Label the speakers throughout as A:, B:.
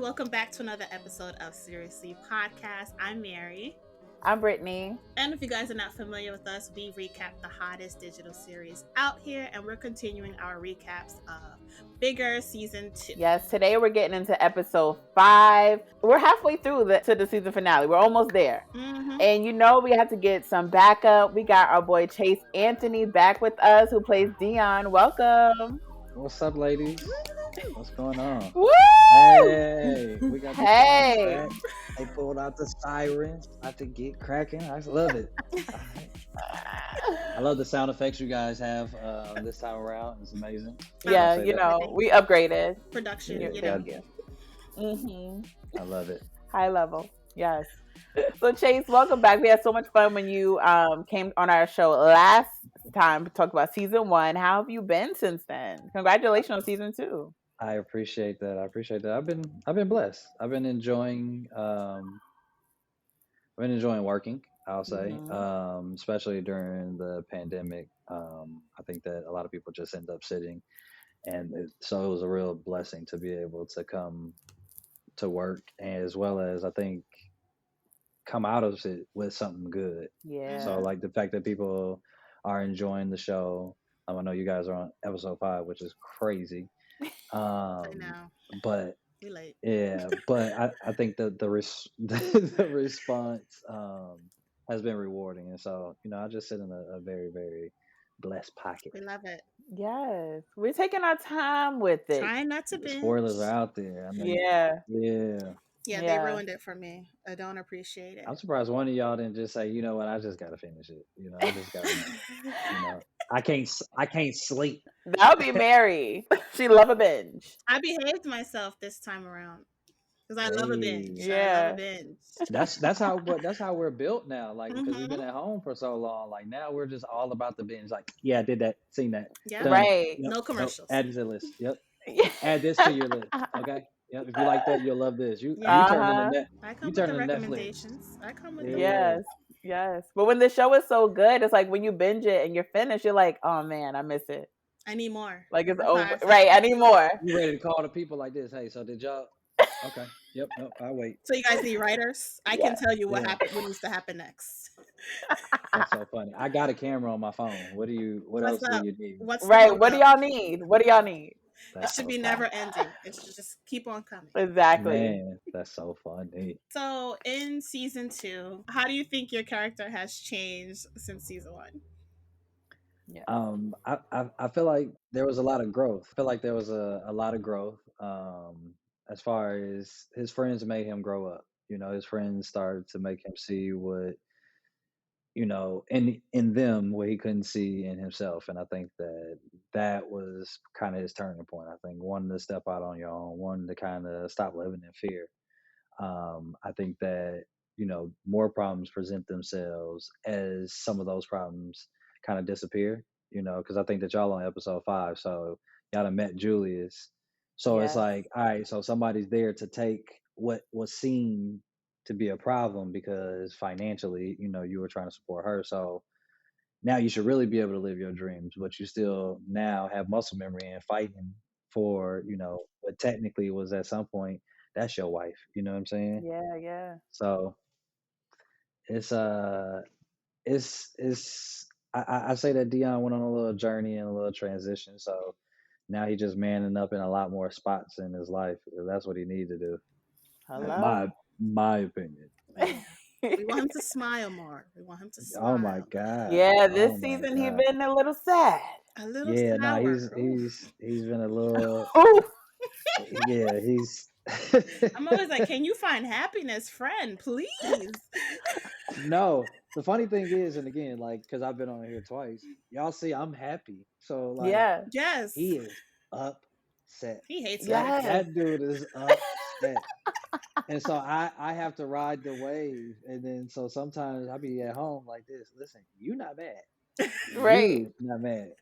A: welcome back to another episode of Seriously Podcast. I'm Mary.
B: I'm Brittany.
A: And if you guys are not familiar with us, we recap the hottest digital series out here, and we're continuing our recaps of Bigger Season 2.
B: Yes, today we're getting into episode 5. We're halfway through to the season finale. We're almost there.
A: Mm-hmm.
B: And we have to get some backup. We got our boy Chase Anthony back with us, who plays Deon. Welcome.
C: What's up, ladies? What's going on?
B: Woo!
C: Hey, we got the
B: Hey.
C: sound back. They pulled out the sirens. I to get cracking. I love it. I love the sound effects you guys have this time around. It's amazing.
B: Yeah, we upgraded.
A: Production,
B: Mm-hmm.
C: I love it.
B: High level. Yes. So Chase, welcome back. We had so much fun when you came on our show last time to talk about season 1. How have you been since then? Congratulations on season 2.
C: I appreciate that. I've been blessed. I've been enjoying working, I'll say.
B: Mm-hmm.
C: Especially during the pandemic. I think that a lot of people just end up sitting, and so it was a real blessing to be able to come to work, as well as I think come out of it with something good.
B: Yeah.
C: So like the fact that people are enjoying the show. I know you guys are on episode 5, which is crazy.
A: I know.
C: But
A: we late.
C: Yeah, but I think the response has been rewarding, and so I just sit in a very, very blessed pocket.
A: We love it.
B: Yes, we're taking our time with it.
A: Trying not to binge.
C: Spoilers are out there.
B: Yeah,
A: they ruined it for me. I don't appreciate it.
C: I'm surprised one of y'all didn't just say, you know what, I just gotta finish it. I just gotta. I can't sleep.
B: That would be Mary. She love a binge.
A: I behaved myself this time around because I love a binge.
B: Yeah,
A: I love a binge.
C: That's how we're built now. Like because we've been at home for so long. Like now we're just all about the binge. Like I did that, seen that.
A: Yeah,
C: done.
B: Right.
A: No commercials.
C: Add to the list. Yep. Add this to your list. Okay. Yep. If you like that, you'll love this. You turn into
A: I come with the recommendations. I come with
B: Yes. But when the show is so good, it's like when you binge it and you're finished, you're like, oh man, I miss it.
A: I need more.
B: Like it's over. Right. I need more.
C: You ready to call the people like this? Hey, so did y'all? Okay. Yep. No, I'll wait.
A: So you guys need writers? I can tell you what happened. What needs to happen next?
C: That's so funny. I got a camera on my phone. What else do you need?
B: What do y'all need?
A: It should be never ending. It should just keep on coming.
B: Exactly.
C: Man, that's so funny.
A: So in season 2, how do you think your character has changed since season 1?
B: Yeah.
C: I feel like there was a lot of growth. I feel like there was a lot of growth. As far as his friends made him grow up. His friends started to make him see what in them what he couldn't see in himself. And I think that was kind of his turning point. I think wanting to step out on your own, wanting to kind of stop living in fear. I think that, more problems present themselves as some of those problems kind of disappear, because I think that y'all on episode 5, so y'all done met Julius. So It's like, all right, so somebody's there to take what was seen to be a problem because financially, you were trying to support her. So now you should really be able to live your dreams, but you still now have muscle memory and fighting for, what technically was at some point, that's your wife. You know what I'm saying?
B: Yeah.
C: So it's I say that Deon went on a little journey and a little transition. So now he's just manning up in a lot more spots in his life. That's what he needs to do.
B: Hello.
C: My opinion.
A: We want him to smile more. We want him to smile.
C: Oh my God.
B: Yeah, this season he's been a little sad.
A: A little sour.
C: No, he's been a little. Yeah, he's.
A: I'm always like, can you find happiness, friend? Please.
C: No, the funny thing is, and again, like, because I've been on here twice, y'all see I'm happy. So like,
A: yes,
C: he is upset.
A: He hates
C: that dude is upset. And so I have to ride the wave, and then so sometimes I be at home like this. Listen, you not mad,
B: right?
C: You not mad.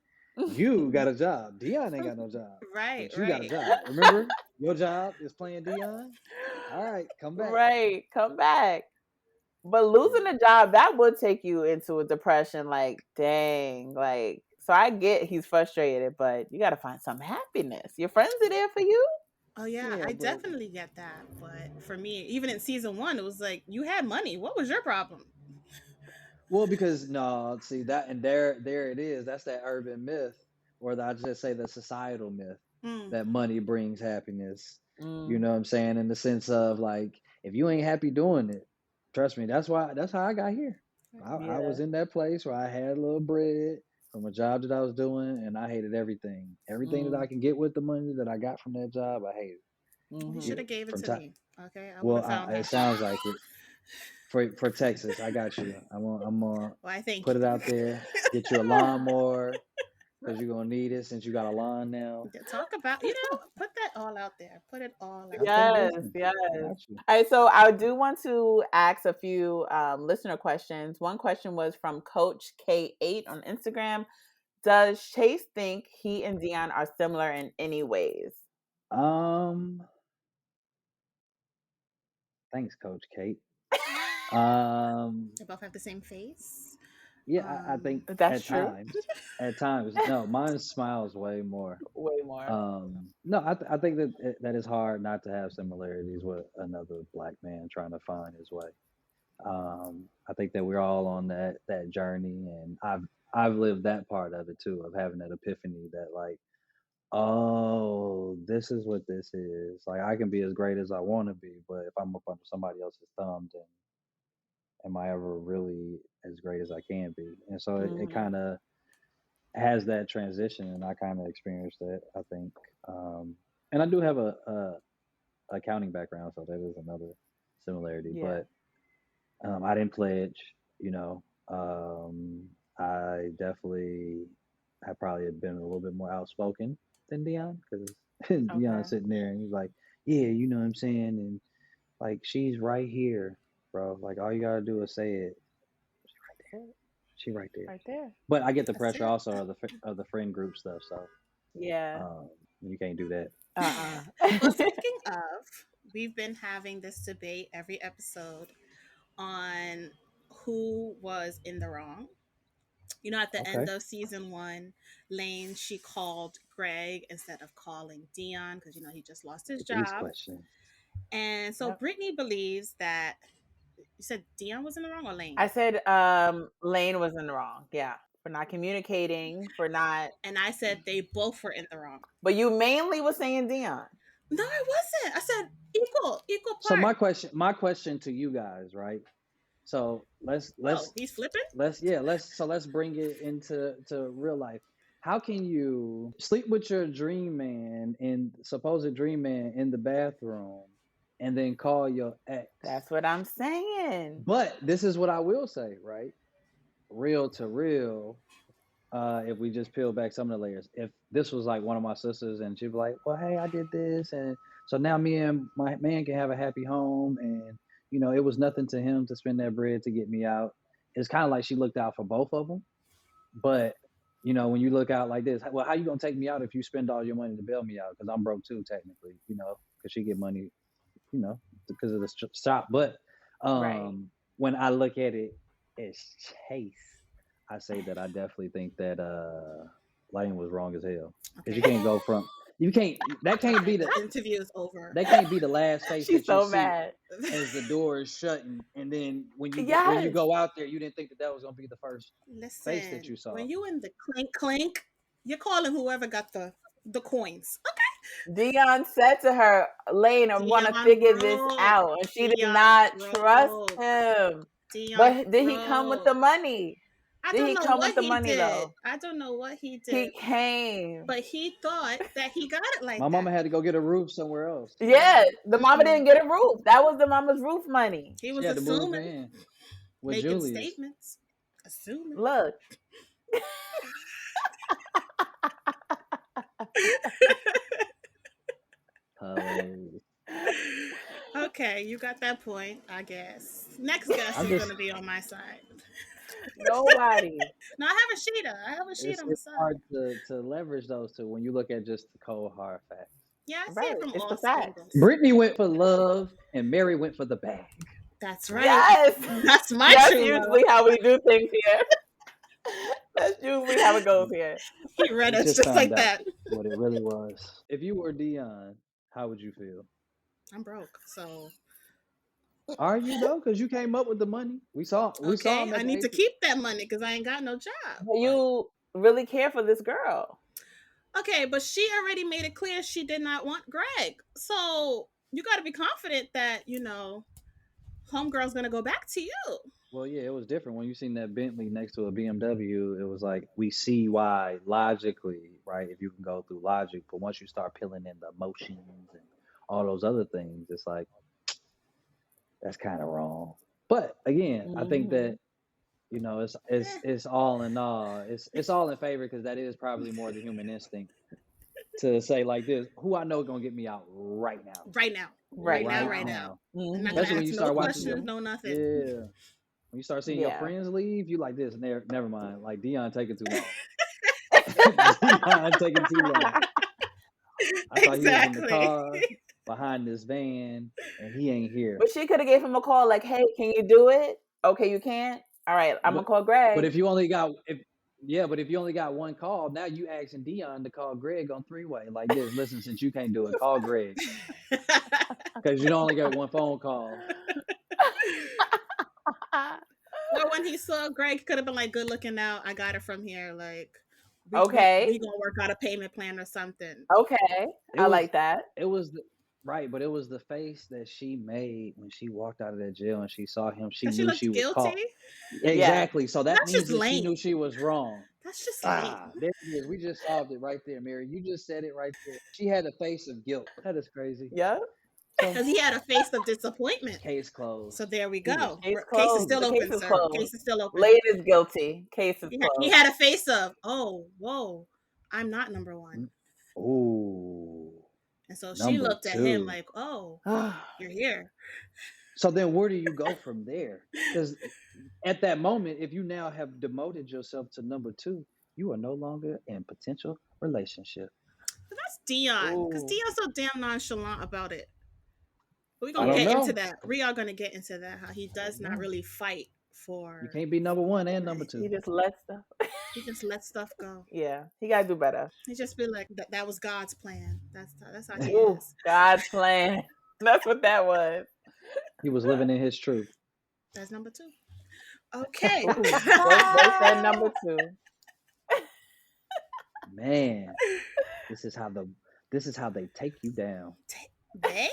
C: You got a job. Deon ain't got no job.
A: Right.
C: But you got a job. Remember, your job is playing Deon. All right, come back.
B: Right, come back. But losing a job, that would take you into a depression. Like, dang, like. So I get he's frustrated, but you got to find some happiness. Your friends are there for you.
A: Oh yeah,
B: Yeah,
A: I
B: but
A: definitely get that. But for me, even in season one, it was like you had money. What was your problem?
C: Well, because no, see that, and there it is. That's that urban myth, or I just say the societal myth
A: Mm.
C: that money brings happiness. You
B: mm,
C: know what I'm saying? In the sense of like, if you ain't happy doing it, trust me, that's how I got here. I
B: yeah.
C: was in that place where I had a little bread from a job that I was doing, and I hated everything. Everything that
B: Mm,
C: I can get with the money that I got from that job, I hated.
A: You
B: mm-hmm.
A: should
C: Yeah,
A: have gave it
C: from
A: to
C: time.
A: me. Okay, I would
C: Well,
A: have found
C: it
A: happiness.
C: sounds like it for Texas. I got you. I'm gonna
A: Why? Thank
C: put it
A: you.
C: out there. Get you a lawnmower because you're gonna need it since you got a lawn now.
A: Yeah, talk about put that all out there. Put it all out
C: Okay,
A: there.
B: Yes,
C: listen,
B: yes.
C: I got you.
B: All right, so I do want to ask a few listener questions. One question was from Coach K8 on Instagram. Does Chase think he and Deon are similar in any ways?
C: Um, thanks, Coach Kate. Um,
A: They both have the same face.
C: yeah, I think
B: That's true.
C: at times, no, mine smiles way more.
B: Way more.
C: No, I think that that is hard not to have similarities with another black man trying to find his way. I think that we're all on that journey, and I've lived that part of it too, of having that epiphany that like, oh, this is what this is. Like I can be as great as I want to be, but if I'm up under somebody else's thumb, then am I ever really as great as I can be? And so it
B: Hmm.
C: kind of has that transition, and I kind of experienced that. I think, and I do have a accounting background, so that is another similarity.
B: Yeah.
C: But I didn't pledge, you know. I definitely, I probably had been a little bit more outspoken than Dion because
B: Okay.
C: Dion's sitting there and he's like, yeah, you know what I'm saying, and like she's right here, bro. Like all you gotta do is say it.
B: That's it.
C: She right there.
B: Right there.
C: But I get the
A: That's
C: pressure
A: it.
C: also of the friend group stuff, so
B: Yeah.
C: um, you can't do that.
B: Uh-uh.
A: Well, speaking of, we've been having this debate every episode on who was in the wrong. At the end
C: Okay,
A: of season one, Lane, she called Greg instead of calling Dion because he just lost his
C: get these
A: job.
C: questions.
A: And so
B: Yep.
A: Brittany believes that you said Dion was in the wrong or
B: I
A: Lane?
B: said Lane was in the wrong. Yeah. For not communicating, for not,
A: And I said they both were in the wrong.
B: but you mainly was saying Dion.
A: No, I wasn't. I said equal
C: So
A: part.
C: my question to you guys, right? So
A: Oh, he's flipping?
C: let's bring it into to real life. How can you sleep with your dream man and supposed dream man in the bathroom and then call your ex?
B: That's what I'm saying.
C: But this is what I will say, right? Real to real, if we just peel back some of the layers. If this was like one of my sisters and she'd be like, well, hey, I did this. And so now me and my man can have a happy home. And, it was nothing to him to spend that bread to get me out. It's kind of like she looked out for both of them. But, when you look out like this, well, how you going to take me out if you spend all your money to bail me out? Because I'm broke too, technically, because she get money, because of the shop. But
B: Right.
C: when I look at it as Chase, I say that I definitely think that Lane was wrong as hell because you
A: Okay.
C: can't go from you can't that can't
A: Okay,
C: be
A: this interview is over.
C: the last face
B: She's
C: that you
B: so
C: see
B: mad.
C: as the door is shutting, and then when you
B: Yes.
C: go out there, you didn't think that that was gonna be the first face that
A: Listen,
C: you saw.
A: when you in the clink clink, you're calling whoever got the coins.
B: Dion said to her, Lane, I want to
A: Dion
B: figure this
A: broke.
B: out. And she did
A: Dion
B: not trust
A: broke.
B: him.
A: Dion
B: But did he come with the
A: broke.
B: money?
A: I
B: Did
A: don't
B: he
A: know
B: come with
A: what
B: the
A: he
B: money
A: did.
B: though?
A: I don't know what he
B: He
A: did.
B: came.
A: But he thought that he got it
C: My
A: like
C: mama
A: that.
C: had to go get a roof somewhere else.
B: Yeah, the mama
A: Mm-mm.
B: didn't get a roof. That was the mama's roof money.
A: He
C: She
A: was
C: had to move
A: assuming,
C: in with
A: making
C: Julius.
A: statements. Assuming.
B: Look,
C: Hilarious.
A: Okay, you got that point, I guess. Next guest
C: I'm
A: is going
C: just
A: to be on my side.
B: nobody.
A: No, I have a sheet. I have a sheet on the
C: it's
A: side.
C: hard to leverage those two when you look at just the cold hard facts.
A: Yeah, I see
B: Right.
A: it from
B: It's the
A: all
B: facts.
A: angles.
C: Brittany went for love, and Mary went for the bag.
A: That's right.
B: Yes.
A: That's my
B: That's
A: true love.
B: usually how we do things here. That's usually how it goes here.
A: He read
C: We
A: us
C: just
A: just
C: found
A: like
C: out
A: that.
C: what it really was. If you were Dion, how would you feel?
A: I'm broke, so
C: Are you though? Because you came up with the money. We saw
A: okay.
C: him
A: I
C: at the
A: need to
C: AP.
A: keep that money because I ain't got no job.
B: But
C: Right.
B: you really care for this girl.
A: Okay, but she already made it clear she did not want Greg. So you got to be confident that homegirl's gonna go back to you.
C: Well, yeah, it was different when you seen that Bentley next to a BMW. It was like we see why logically, right? If you can go through logic, but once you start peeling in the emotions and all those other things, it's like that's kind of wrong. But again, I think
B: Hmm.
C: that it's
A: Eh,
C: it's all in all, it's all in favor because that is probably more the human instinct to say like this: who I know gonna get me out right now,
A: right now,
B: Right
A: right
B: now.
A: now.
C: now.
A: I'm not gonna
C: Especially
B: Hmm.
C: when you
A: ask no
C: start watching your
A: questions, no nothing.
C: yeah. When you start seeing your
B: Yeah.
C: friends leave, you like this. Never mind. Like Deon taking too long. Deon taking too long. I thought he was in the
A: Exactly.
C: car behind this van, and he ain't here.
B: But she could have gave him a call like, "Hey, can you do it? Okay, you can't. All right, I'm gonna
C: But
B: call
C: but
B: Greg."
C: if you only got if yeah, but if you only got one call, now you asking Dion to call Greg on three way like this. Listen, since you can't do it, call Greg because you only got one phone call.
A: Or when he saw Greg, could have been like, "Good looking out. I got it from here. Like, we
B: Okay.
A: gonna work out a payment plan or something."
B: Okay.
C: It
B: I
C: was
B: like that.
C: it was the, right, but it was the face that she made when she walked out of that jail and she saw him. She
A: Cause she
C: knew
A: looked
C: she was
A: guilty.
C: caught.
B: Yeah.
C: Exactly. So that
A: That's
C: means
A: just
C: that she knew
A: lame.
C: she was wrong.
A: That's just lame.
C: Ah, there it is. We just solved it right there, Mary. You just said it right there. She had a face of guilt. That is crazy.
B: Yep.
C: So
A: Cause he had a face of disappointment.
C: case
A: So
C: closed.
A: there we
C: He was
A: go.
B: Case
A: Case is
C: he
B: closed.
A: still
C: was
B: The case
A: open,
B: is
A: sir.
B: closed.
A: Case is still open.
B: Lade is guilty. Case is
A: He
B: closed.
A: had a face of, oh, whoa, I'm not number one.
C: ooh,
A: And so she
C: number
A: looked at him
C: two.
A: like, oh, you're here.
C: So then where do you go from there? Because at that moment, if you now have demoted yourself to number two, you are no longer in potential relationship.
A: But that's Dion. Because
B: Ooh.
A: Dion's so damn nonchalant about it. We're
C: I
A: going to
C: don't
B: Yeah.
A: get into
C: know.
A: that. We are going to get into that, how he
C: I
A: does
C: don't
A: not
C: know.
A: really fight
C: You
A: for
C: can't be number one and number
A: anything.
B: He
C: two.
B: just lets stuff.
A: He just lets stuff go.
B: Yeah. He gotta do better.
A: He just be like, that was God's plan. That's how he
B: Ooh.
A: is.
B: God's plan. That's what that was.
C: He was living in his truth.
A: That's number two. Okay.
B: Ooh. Boyfriend number two.
C: Man, this is how the this is how they take you down.
A: They?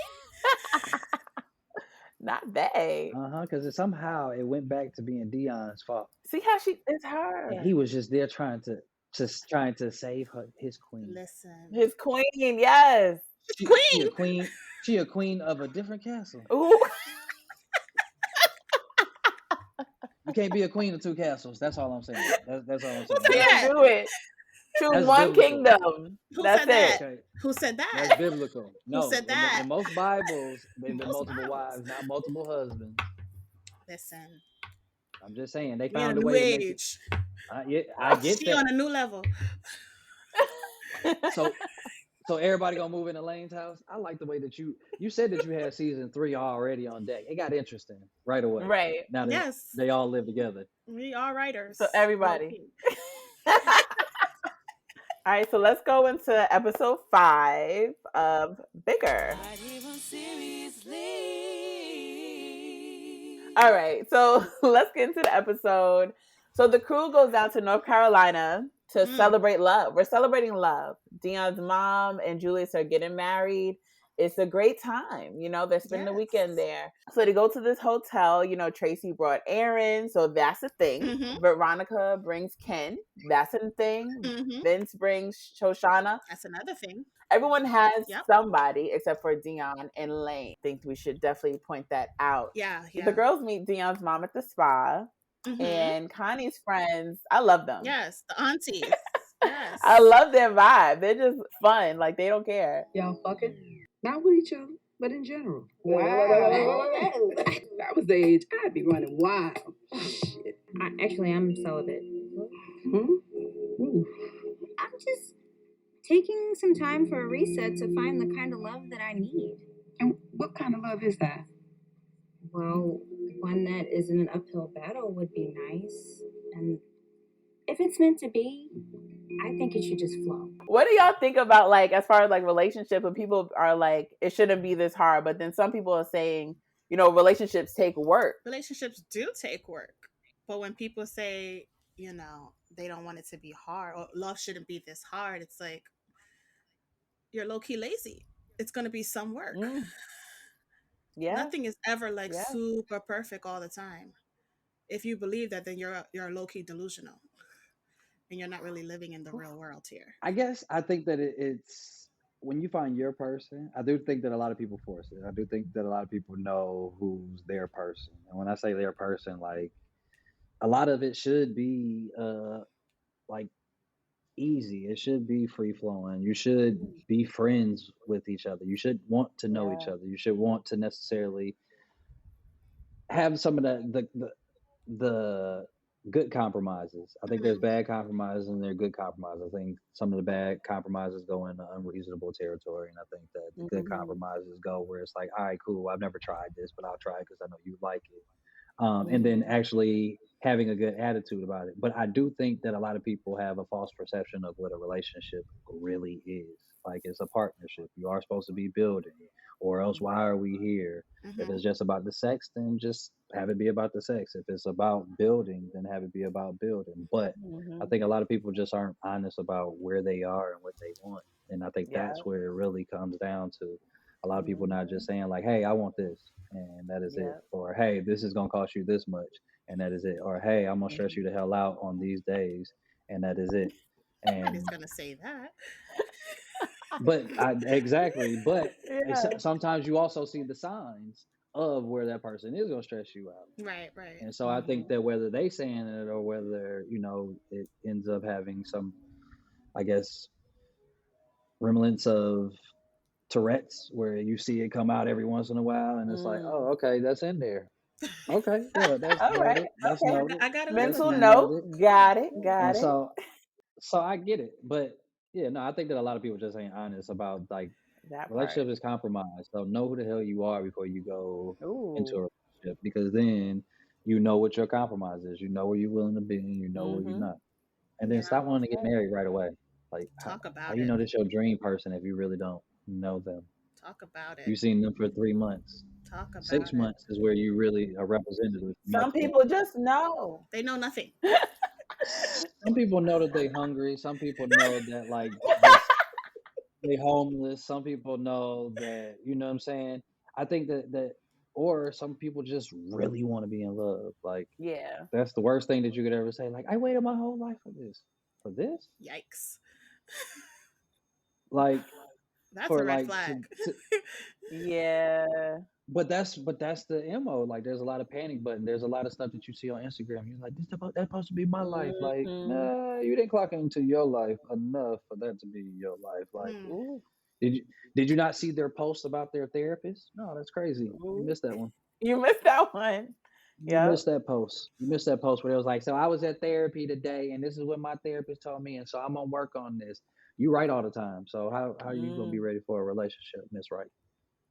B: Not they.
C: Because somehow it went back to being Dion's fault,
B: See how it's
C: and
B: her.
C: he was just there trying to save his queen.
A: Listen.
B: His queen. Yes.
C: She a
A: Queen.
C: queen. She a queen of a different castle.
B: Ooh.
C: You can't be a queen of two castles. That's all I'm saying. That's all I'm
A: Who
C: saying.
A: said
B: You
C: That's
B: can't
A: that?
B: do it. Choose
C: that's
B: one
C: biblical.
B: kingdom.
A: Who
B: That's
A: said
B: it.
A: that?
C: Okay,
A: Who said
C: that's
A: that?
C: biblical.
A: Who
C: No,
A: said
C: in
A: that?
C: most Bibles, they've been
A: Most
C: multiple
A: Bibles.
C: wives, not multiple husbands.
A: Listen,
C: I'm just saying they
A: we in a
C: found a
A: new
C: way to make it.
A: age.
C: Yeah, I get
A: She on
C: that.
A: a new level.
C: So everybody gonna move into Lane's house. I like the way that you said that you had season 3 already on deck. It got interesting right away.
B: Right.
C: Now that
A: Yes,
C: they all live together.
A: we are
B: So
A: writers. Low
B: everybody.
A: key.
B: All right, so let's go into episode 5 of Bigger. All right, so let's get into the episode. So the crew goes down to North Carolina to celebrate love. We're celebrating love. Deon's mom and Julius are getting married. It's a great time. They're spending the weekend
A: Yes.
B: there. So they go to this hotel. Tracy brought Aaron. So that's a thing.
A: Mm-hmm.
B: Veronica brings Ken. That's a thing.
A: Mm-hmm.
B: Vince brings Shoshana.
A: That's another thing.
B: Everyone has
A: Yep.
B: somebody except for Deon and Lane. I think we should definitely point that out.
A: Yeah.
B: The girls meet Deon's mom at the spa.
A: Mm-hmm.
B: And Connie's friends, I love them.
A: Yes, the aunties. Yes.
B: I love their vibe. They're just fun. Like, they don't care.
D: Y'all fucking? Not with each other, but in general.
E: Wow.
D: If I was the age, I'd be running wild. Shit.
E: I'm celibate.
D: Ooh.
E: I'm just taking some time for a reset to find the kind of love that I need.
D: And what kind of love is that?
E: Well, one that isn't an uphill battle would be nice. And if it's meant to be, I think it should just flow.
B: What do y'all think about, like, as far as like relationship, and people are like, it shouldn't be this hard, but then some people are saying, relationships take work.
A: Relationships do take work, but when people say, they don't want it to be hard or love shouldn't be this hard, it's like you're low key lazy. It's going to be some work.
B: Yeah,
A: Nothing is ever like
B: yeah.
A: super perfect all the time. If you believe that, then you're low key delusional, and you're not really living in the real world here.
C: I guess I think that it's when you find your person. I do think that a lot of people force it. I do think that a lot of people know who's their person, and when I say their person, like a lot of it should be like easy. It should be free flowing. You should be friends with each other. You should want to know each
B: Yeah.
C: other. You should want to necessarily have some of the good compromises. I think there's
A: Mhm.
C: bad compromises and there are good compromises. I think some of the bad compromises go into unreasonable territory, and I think that the good
B: Mm-hmm.
C: compromises go where it's like, all right, cool. I've never tried this, but I'll try it because I know you like it. And then
B: Mm-hmm.
C: actually having a good attitude about it. But I do think that a lot of people have a false perception of what a relationship really is. Like it's a partnership. You are supposed to be building, or else why are we here? If
A: Mhm.
C: it's just about the sex, then just have it be about the sex. If it's about building, then have it be about building. But I
B: Mm-hmm.
C: think a lot of people just aren't honest about where they are and what they want. And I think
B: Yeah.
C: that's where it really comes down to a lot of people not
B: Mm-hmm.
C: just saying like, "Hey, I want this," and that is it,
B: Yeah.
C: or "Hey, this is gonna cost you this much," and that is it, or "Hey, I'm gonna stress
B: Mm-hmm.
C: you the hell out on these days," and that is it.
A: Nobody's
C: And
A: gonna say that.
C: exactly, but
B: Yeah.
C: sometimes you also see the signs of where that person is gonna stress you out.
A: Right, right.
C: And so I think
B: Mm-hmm.
C: that whether they saying it or whether it ends up having some, I guess, remnants of Tourette's, where you see it come out every once in a while, and it's like,
B: Mm.
C: oh, okay, that's in there. Okay, yeah, that's
B: All right.
C: noted. That's
B: Okay.
C: noted.
A: I gotta live
C: That's
A: with
B: Mental
A: that.
B: note.
C: noted.
B: Got it. Got
C: And
B: it.
C: so I get it. But yeah, no, I think that a lot of people just ain't honest about like
B: That part.
C: relationship is compromise. So know who the hell you are before you go into a
B: Ooh.
C: relationship, because then you know what your compromise is. You know where you're willing to be and you know where you're
B: Mm-hmm.
C: not. And then
A: Yeah.
C: stop wanting
B: That's
C: to get
B: right.
C: married right away. Like
A: Talk
C: how
A: about
C: you
A: it.
C: know this your dream person if you really don't know them.
A: Talk about it.
C: You've seen them for 3 months.
A: Talk
C: Six
A: about it.
C: months is where you really are representative
B: Some
C: nothing.
B: people just know.
A: They know nothing.
C: Some people know that they hungry. Some people know that like just they homeless. Some people know that you know what I'm saying. I think that or some people just really want to be in love. Like
B: Yeah.
C: that's the worst thing that you could ever say. Like I waited my whole life for this. For this?
A: Yikes.
C: Like
A: That's a
C: for
A: red
C: like
A: flag.
C: to
B: Yeah.
C: but that's the MO. Like there's a lot of panic button. There's a lot of stuff that you see on Instagram. You're like, that's supposed to be my life. Like,
B: Mm-hmm.
C: nah, you didn't clock into your life enough for that to be your life. Like,
A: Hmm.
B: Ooh.
C: did you did you not see their posts about their therapist? No, that's crazy. You
B: Ooh.
C: missed that one.
B: You missed that one.
C: You
B: Yep.
C: missed that post. You missed that post where it was like, so I was at therapy today, and this is what my therapist told me, and so I'm gonna work on this. You write all the time, so how are you gonna be
B: Mm.
C: ready for a relationship, Miss Right?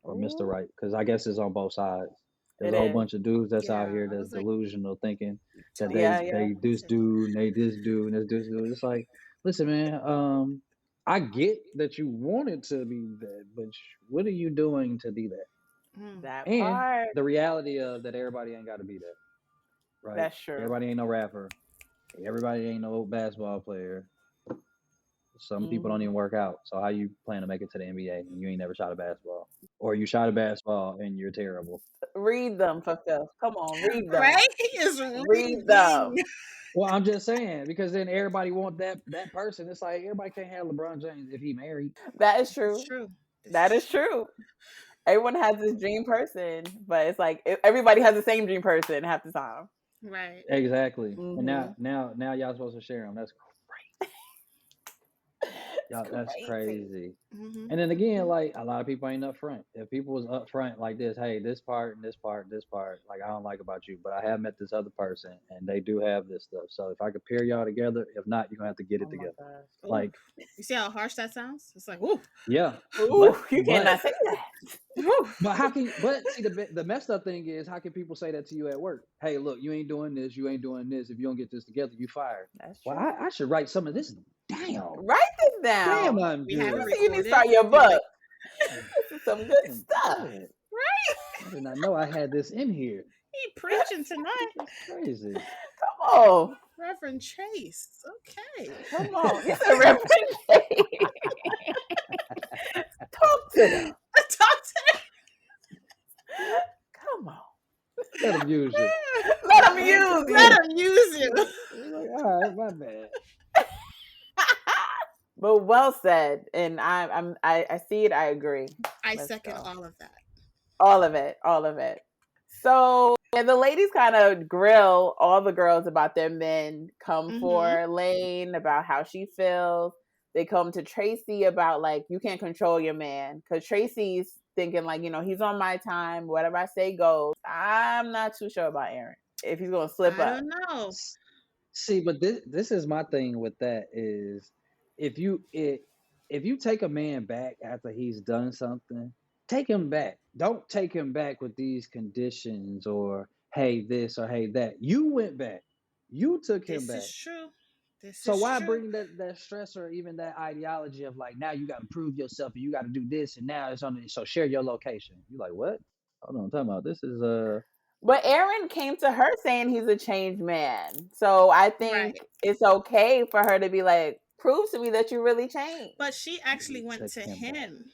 C: Or Mr.
B: Ooh.
C: Right, because I guess it's on both sides. There's
B: It
C: a whole
B: is.
C: bunch of dudes that's out
A: Yeah.
C: here
A: I
C: that's
A: was like,
C: delusional, thinking that
A: tell
B: Yeah,
A: me.
B: yeah.
C: they
A: I
C: this
A: said,
C: dude and they this dude and this dude. It's like, listen, man. I get that you want it to be that, but what are you doing to be that?
A: mm,
B: That
C: And
B: part.
C: the reality of that everybody ain't got to be that, right?
B: That's true.
C: Everybody ain't no rapper. Everybody ain't no basketball player. Some people don't
B: Mm-hmm.
C: even work out. So how you plan to make it to the NBA and you ain't never shot a basketball, or you shot a basketball and you're terrible?
B: Read them for Phil. Come on, read them.
A: right? He is
B: Read
A: reading.
B: them.
C: Well, I'm just saying because then everybody want that person. It's like everybody can't have LeBron James if he married.
B: That is
A: It's
B: true.
A: true. This
B: That
A: is
B: is
A: true.
B: true. Everyone has this dream person, but it's like everybody has the same dream person half the time.
A: Right.
C: Exactly. And
B: Mm-hmm.
C: now y'all supposed to share them. That's
B: It's
C: y'all. That's
B: crazy.
C: crazy.
A: Hmm.
C: And then again, like a lot of people ain't upfront. If people was upfront like this, hey, this part and this part, this part, like I don't like about you, but I have met this other person and they do have this stuff. So if I could pair y'all together, if not, you're gonna have to get
B: Oh
C: it
B: my
C: together.
B: gosh.
A: Ooh.
C: Like,
A: You see how harsh that sounds? It's like, ooh,
C: yeah,
B: Ooh,
C: but
B: you
C: but
B: cannot say that.
A: ooh.
C: but how can but see the messed up thing is how can people say that to you at work? Hey, look, you ain't doing this, you ain't doing this. If you don't get this together, you fired.
B: That's
C: Well,
B: true.
C: I should write some of this. Damn.
B: Write this
C: Damn,
B: down.
C: I'm
A: We have
B: Let
A: it
B: me
C: good.
B: see you need to
A: recorded.
B: start your
A: You're
B: book.
A: like,
B: This is some good
C: I'm
B: stuff.
C: good.
A: right?
C: I did not know I had this in here.
A: He preaching tonight.
C: That's crazy.
B: Come on.
A: Reverend Chase. Okay.
B: Come on. You said Reverend J. Talk to them.
A: Talk to
B: Come on.
C: Let him use you.
B: Let them
C: I can
B: use
C: see
A: Let
B: you.
C: it.
A: him use you.
C: He's like, all right, my bad.
B: But well said. And I see it, I agree.
A: I
B: Let's
A: second
B: go.
A: all of that.
B: All of it. All of it. So yeah, the ladies kind of grill all the girls about their men, come
A: Mm-hmm.
B: for Lane about how she feels. They come to Tracy about like, you can't control your man. Because Tracy's thinking like, he's on my time. Whatever I say goes. I'm not too sure about Aaron. If he's going to slip
A: I
B: up.
A: don't know.
C: See, but this is my thing with that is if you it if you take a man back after he's done something, take him back. Don't take him back with these conditions or hey this or hey that. You went back. You took him
A: This
C: back.
A: is true. This
C: So
A: is
C: why
A: true.
C: bring that stress or even that ideology of like now you got to prove yourself and you got to do this and now it's on so share your location. You like what? Hold on, I'm talking about this is
B: But Aaron came to her saying he's a changed man. So I think
A: Right.
B: it's okay for her to be like, prove to me that you really changed.
A: But she actually
C: you
A: went
C: took
A: to
C: him back.
A: him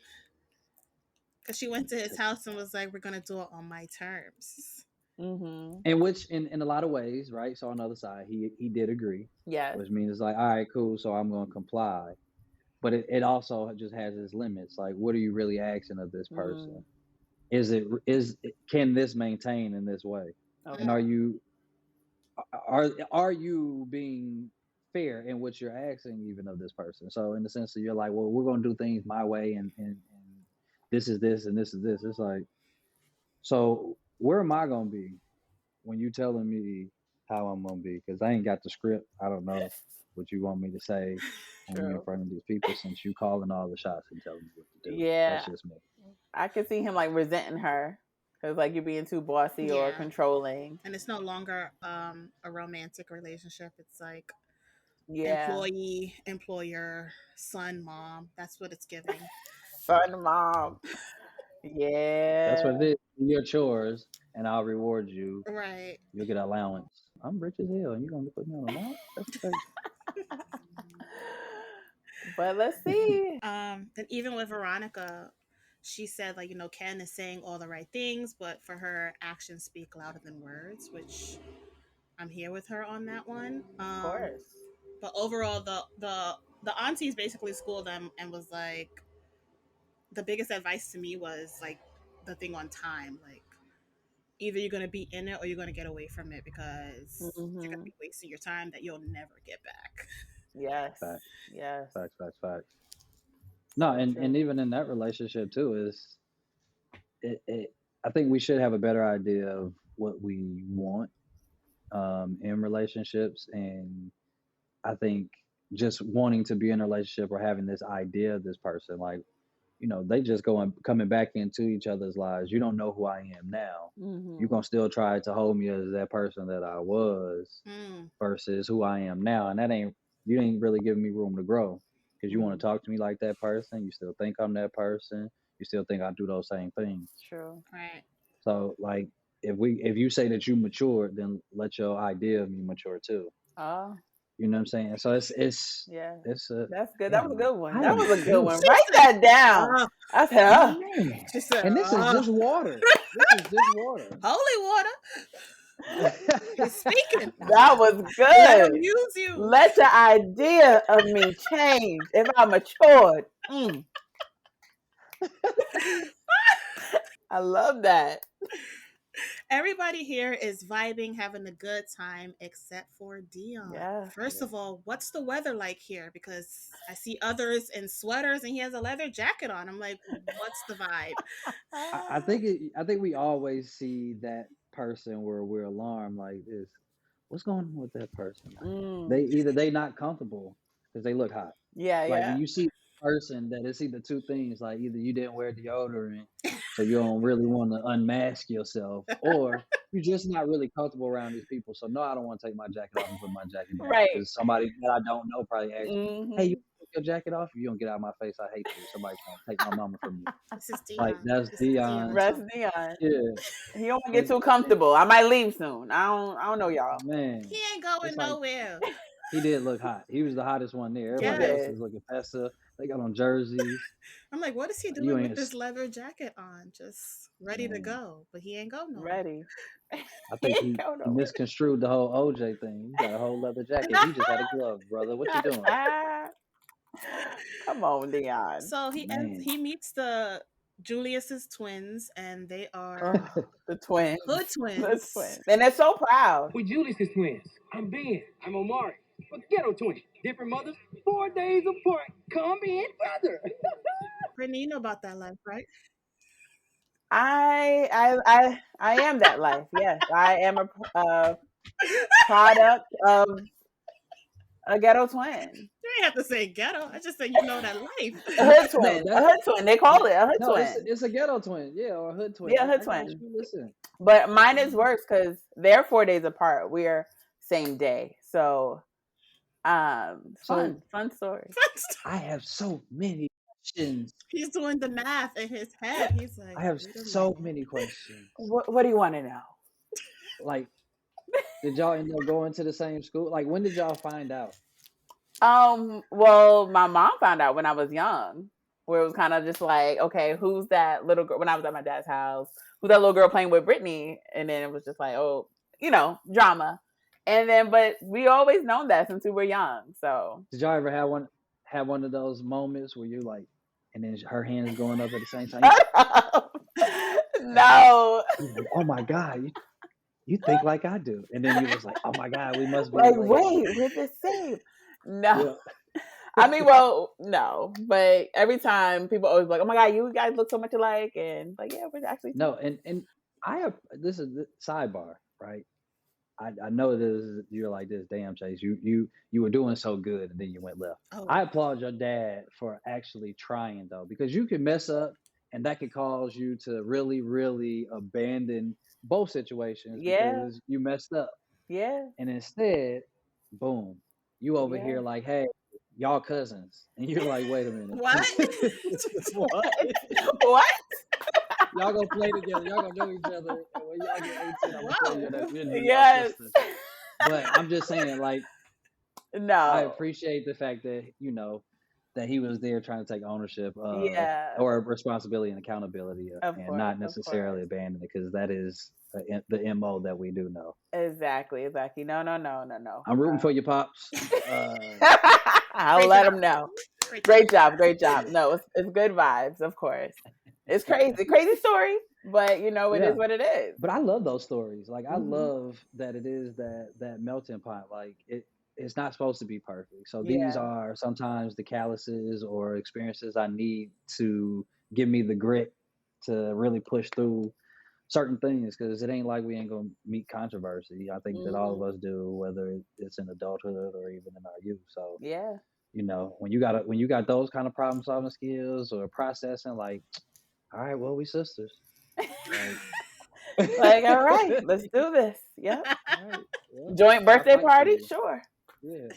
A: because she went to
C: You
A: his
C: took
A: house and was like, "We're gonna do it on my terms."
B: Mm-hmm.
C: in which in a lot of ways, right? So on the other side, he did agree,
B: Yes.
C: which means it's like, all right, cool, so I'm gonna comply. But it also just has its limits. Like, what are you really asking of this person?
B: Mm,
C: Can this maintain in this way? And
B: okay.
A: Mm.
C: are you being fair in what you're asking even of this person? So in the sense that you're like, well, we're gonna do things my way and this is this and this is this. It's like, so where am I gonna be when you telling me how I'm gonna be? Because I ain't got the script. I don't know what you want me to say when we in
B: True.
C: front of these people since you calling all the shots and telling me what to do. That's
B: Yeah.
C: just me.
B: I could see him like resenting her because like you're being too bossy or
A: Yeah.
B: controlling.
A: And it's no longer a romantic relationship. It's like
B: Yeah.
A: employee, employer, son, mom. That's what it's giving.
B: Son, mom.
C: That's
B: Yeah.
C: what it is. Do your chores and I'll reward you.
A: Right.
C: You'll get an allowance. I'm rich as hell and you're gonna put me on allowance? That's crazy.
B: But let's see.
A: And even with Veronica, she said like, Ken is saying all the right things, but for her, actions speak louder than words, which I'm here with her on that one.
B: Of course.
A: But overall, the aunties basically schooled them and was like, the biggest advice to me was like the thing on time, like either you're gonna be in it or you're gonna get away from it because you're gonna
B: Mm-hmm.
A: be wasting your time that you'll never get back.
B: Yes.
C: Facts,
B: Yes.
C: facts, facts, facts. No,
B: So
C: and
B: true.
C: even in that relationship too is it I think we should have a better idea of what we want in relationships. And I think just wanting to be in a relationship or having this idea of this person, like, they just going coming back into each other's lives. You don't know who I am now. You're
B: Mm-hmm.
C: gonna still try to hold me as that person that I was
A: Mm,
C: versus who I am now. And that ain't you ain't really giving me room to grow. Because you want
B: Mm-hmm.
C: to talk to me like that person, you still think I'm that person, you still think I do those same things.
B: True.
A: right.
C: So like if you say that you matured, then let your idea of me mature too.
B: Oh,
C: You know what I'm saying? So it's
B: yeah.
C: it's a
B: That's good. That was
C: damn.
B: a good one.
C: How
B: That
C: do you
B: was a good
C: do
B: one.
C: it,
A: She
B: Write
A: said,
B: that down.
A: "Oh,"
B: I said, oh.
C: man?
A: she said,
C: And this is
A: "Oh,
C: just water. This is just water.
A: holy water." He's speaking.
B: That was
A: Let him
B: good.
A: use you.
B: Let your idea of me change if I matured. I love that.
A: Everybody here is vibing, having a good time, except for Deon.
B: Yeah.
A: First of all, what's the weather like here? Because I see others in sweaters and he has a leather jacket on. I'm like, what's the vibe?
C: I think we always see that person where we're alarmed like this. What's going on with that person? Like
B: Mm.
C: they not comfortable because they look hot.
B: Yeah,
C: Like when
B: yeah.
C: you see a person that it's either two things, like either you didn't wear deodorant so you don't really want to unmask yourself, or you're just not really comfortable around these people. So no, I don't want to take my jacket off and put my jacket down
B: Right.
C: because somebody that I don't know probably asks me, "Hey, you
B: Hmm.
C: take your jacket off? If you don't get out of my face, I hate you. Somebody's trying to take my mama from me."
A: This is
C: Like
A: Deon.
C: that's
A: This is Deon
C: Dion's.
B: Rest
A: talking.
B: Deon.
C: Yeah,
B: He don't get
C: and,
B: too
C: and
B: comfortable. I might leave soon. I don't know y'all.
A: He
C: man,
A: ain't
C: it's
A: going
C: like
A: nowhere.
C: he did look hot. He was the hottest one there.
B: He
C: Everybody else
A: Yes.
B: did.
C: is looking festive. They got on jerseys.
A: I'm like, what is he
C: You
A: doing with
C: ain't
A: this leather jacket on? Just ready to
C: man.
A: go. But he ain't go nowhere.
B: Ready.
C: I
B: He
C: think
B: ain't go
C: he
B: nowhere.
C: misconstrued the whole OJ thing. You got a whole leather jacket. He just had a glove, brother. What you doing,
B: Come on, Deon.
A: So
C: man?
A: he meets the Julius's twins, and they are
B: Oh, the twins.
A: hood
B: The
A: twins.
B: twins. And they're so proud.
D: We Julius' twins. I'm Ben. I'm Omari. But ghetto twins. Different mothers, 4 days apart. Come in, brother.
A: Brittany, you know about that life, right?
B: I am that life. Yes, I am a product of a ghetto twin.
A: You ain't have to say ghetto. I just said you know that life.
B: A hood
C: No,
B: twin. A
C: that
B: hood twin. They call
C: that
B: it a hood
C: no,
B: twin.
C: it's a ghetto twin, yeah, or a hood twin.
B: Yeah, a hood
C: I got
B: twin.
C: you.
B: But mine is
C: Listen,
B: worse because they're 4 days apart. We're same day. So
C: so
B: fun story.
C: I have so many questions.
A: He's doing the math in his head. He's
C: I
A: like,
C: have
A: wait a
C: so
A: minute.
C: many questions.
B: What do you want to know?
C: Like, did y'all end up going to the same school? Like, when did y'all find out?
B: Well, my mom found out when I was young, where it was kind of just like, okay, who's that little girl? When I was at my dad's house, who's that little girl playing with Brittany? And then it was just like, oh, drama. And then, but we always known that since we were young. So
C: Did y'all ever have one of those moments where you're like, and then her hand is going up at the same time?
B: no,
C: You're like, oh my god, you think like I do, and then you was like, oh my god, we must be
B: like
C: related.
B: wait, we're the same. No.
C: Yeah.
B: I mean, well, no, but every time people always like, "Oh my god, you guys look so much alike," and like, yeah, we're actually
C: No, and I have this is the sidebar, right? I know this you're like this, damn Chase, you were doing so good and then you went left.
A: Oh,
C: I applaud your dad for actually trying though, because you can mess up and that could cause you to really, really abandon both situations
B: yeah,
C: because you messed up.
B: yeah,
C: And instead, boom, you over
B: yeah.
C: here like, hey, y'all cousins. And you're like, wait a
A: what?
C: minute. What?
B: What?
C: Y'all gonna play together. Y'all gonna know each other. And when y'all get 18, I'm gonna tell you
A: Whoa.
C: that we're New York
B: Yes.
C: sisters. But I'm just saying, like, I
B: No.
C: appreciate the fact that, that he was there trying to take ownership of
B: Yeah.
C: or responsibility and accountability
B: Of
C: and
B: course.
C: not
B: Of
C: necessarily
B: course.
C: abandon it because that is the MO that we do know.
B: Exactly. Exactly. No. No. No. No. No.
C: I'm rooting for you, Pops.
B: I'll
A: Great
B: let
A: job.
B: him know.
A: Great
B: Great
A: job.
B: job. Great job. No, it's good vibes. Of course. It's crazy. Crazy story, but it is
C: Yeah.
B: what it is.
C: But I love those stories. Like I
B: Mhm.
C: love that it is that melting pot. Like it's not supposed to be perfect. So these
B: Yeah.
C: are sometimes the calluses or experiences I need to give me the grit to really push through certain things because it ain't like we ain't gonna meet controversy. I think that all of
B: Mhm.
C: us do, whether it's in adulthood or even in our youth. So
B: Yeah.
C: when you got those kind of problem solving skills or processing, like, all right, well, we sisters. Like,
B: Like, all right, let's do this. Yep.
C: all right, well,
B: Joint
C: I'll
B: birthday
C: fight for
B: party?
C: you.
B: Sure.
C: Yeah,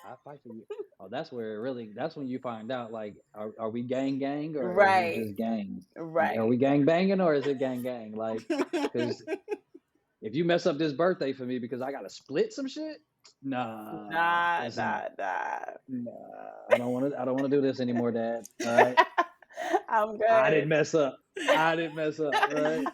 C: I'll fight for you. Oh, that's when you find out, like, are we gang gang or is it
B: Right.
C: just gang? Like, are
B: Right.
C: we gang banging or is it gang gang? Like, because if you mess up this birthday for me because I gotta split some shit, nah,
B: Nah,
C: listen,
B: nah, nah.
C: nah, I don't want to do this anymore, Dad. All right,
B: I'm
C: I
B: good.
C: didn't mess up. I didn't mess up. Right.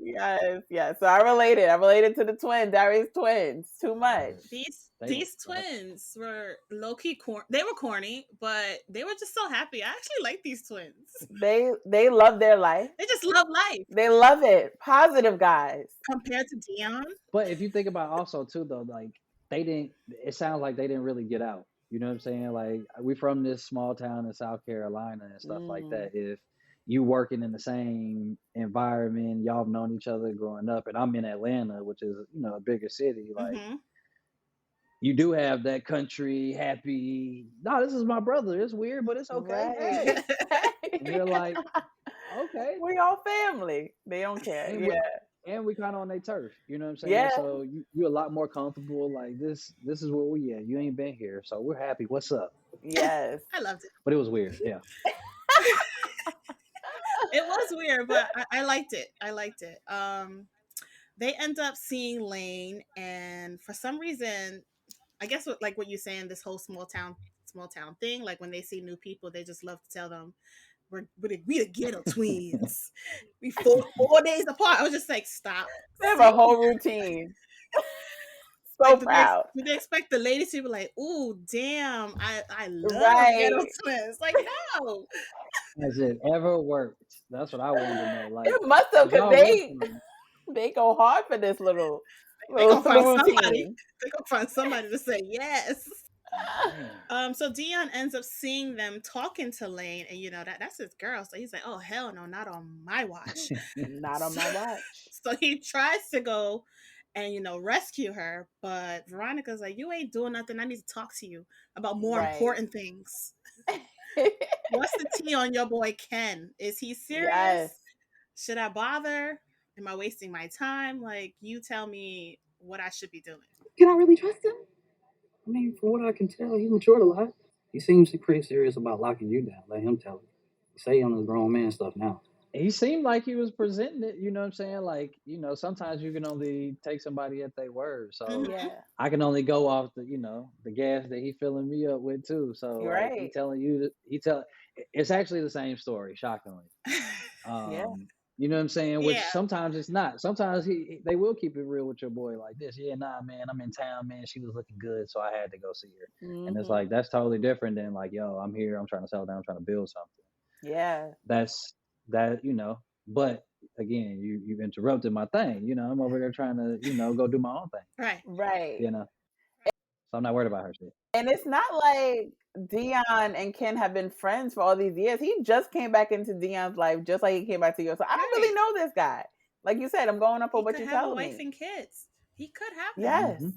B: Yes, yes. So I related to the twins, Darius twins. Too much.
C: They were
A: These twins were low key they were corny, but they were just so happy. I actually like these twins.
B: They love their life.
A: They just love life
B: They love it. Positive guys.
A: compared to Deon.
C: But if you think about also too though, like they didn't. It sounds like they didn't really get out. You know what I'm saying? Like we from this small town in South Carolina and stuff like
B: Mm,
C: that. If you working in the same environment, y'all have known each other growing up, and I'm in Atlanta, which is a bigger city. Like
A: Mm-hmm.
C: you do have that country happy. No, this is my brother. It's weird, but it's okay.
B: right.
C: Hey, and you're like, Okay.
B: We all family. They don't care.
C: And
B: Yeah.
C: we kind of on their turf. You know what I'm saying?
B: Yeah.
C: So you're a lot more comfortable. Like this is where we at. You ain't been here, so we're happy. What's up?
B: Yes.
A: I loved it.
C: But it was weird. Yeah.
A: It was weird, but I liked it. I liked it. They end up seeing Lane, and for some reason, I guess like what you're saying, this whole small town thing. Like when they see new people, they just love to tell them we the ghetto twins. We four days apart. I was just like, stop
B: They have a
A: saying
B: whole
A: that.
B: routine. So
A: Like,
B: proud.
A: do they expect the ladies to be like, "Ooh, damn, I love ghetto
B: Right.
A: twins"? Like, no,
C: Has it ever worked? That's what I wanted to know. Like,
B: It must have,
C: cause
B: because
C: y'all went from
B: they go hard for this
A: they gonna find
B: little
A: somebody.
B: routine.
A: They gonna find somebody to say yes.
C: man.
A: So Deon ends up seeing them talking to Lane, and that's his girl. So he's like, "Oh hell no, not on my watch."
B: Not on
A: So,
B: my watch.
A: so he tries to go and rescue her, but Veronica's like, "You ain't doing nothing. I need to talk to you about more
B: Right.
A: important things." What's the tea on your boy Ken? Is he serious?
B: Yes.
A: Should I bother? Am I wasting my time? Like, you tell me what I should be doing.
D: Can I really trust him? I mean, from what I can tell, he matured a lot. He seems pretty serious about locking you down. Let him tell you. Say he on his grown man stuff now.
C: He seemed like he was presenting it. You know what I'm saying? Like, sometimes you can only take somebody at their word. So
A: Mm-hmm.
B: Yeah.
C: I can only go off the gas that he filling me up with too. So
B: You're
C: like he
B: right.
C: telling you that it's actually the same story, shockingly.
B: Yeah.
C: You know what I'm saying? Which
A: Yeah,
C: sometimes it's not. Sometimes they will keep it real with your boy like this. Yeah, nah, man, I'm in town, man. She was looking good, so I had to go see her. And it's
B: Hmm.
C: like that's totally different than like, yo, I'm here, I'm trying to settle down, I'm trying to build something.
B: Yeah.
C: That's that. But again, you interrupted my thing. I'm over there trying to, go do my own thing.
A: right.
B: Right.
C: You know, so I'm not worried about her shit.
B: And it's not like Deon and Ken have been friends for all these years. He just came back into Deon's life just like he came back to yours. So I don't really
A: Right.
B: know this guy. Like you said, I'm going up
A: He
B: on what
A: could
B: you're
A: have a
B: telling
A: wife
B: me.
A: and kids. He could have that.
B: Yes,
C: Hmm.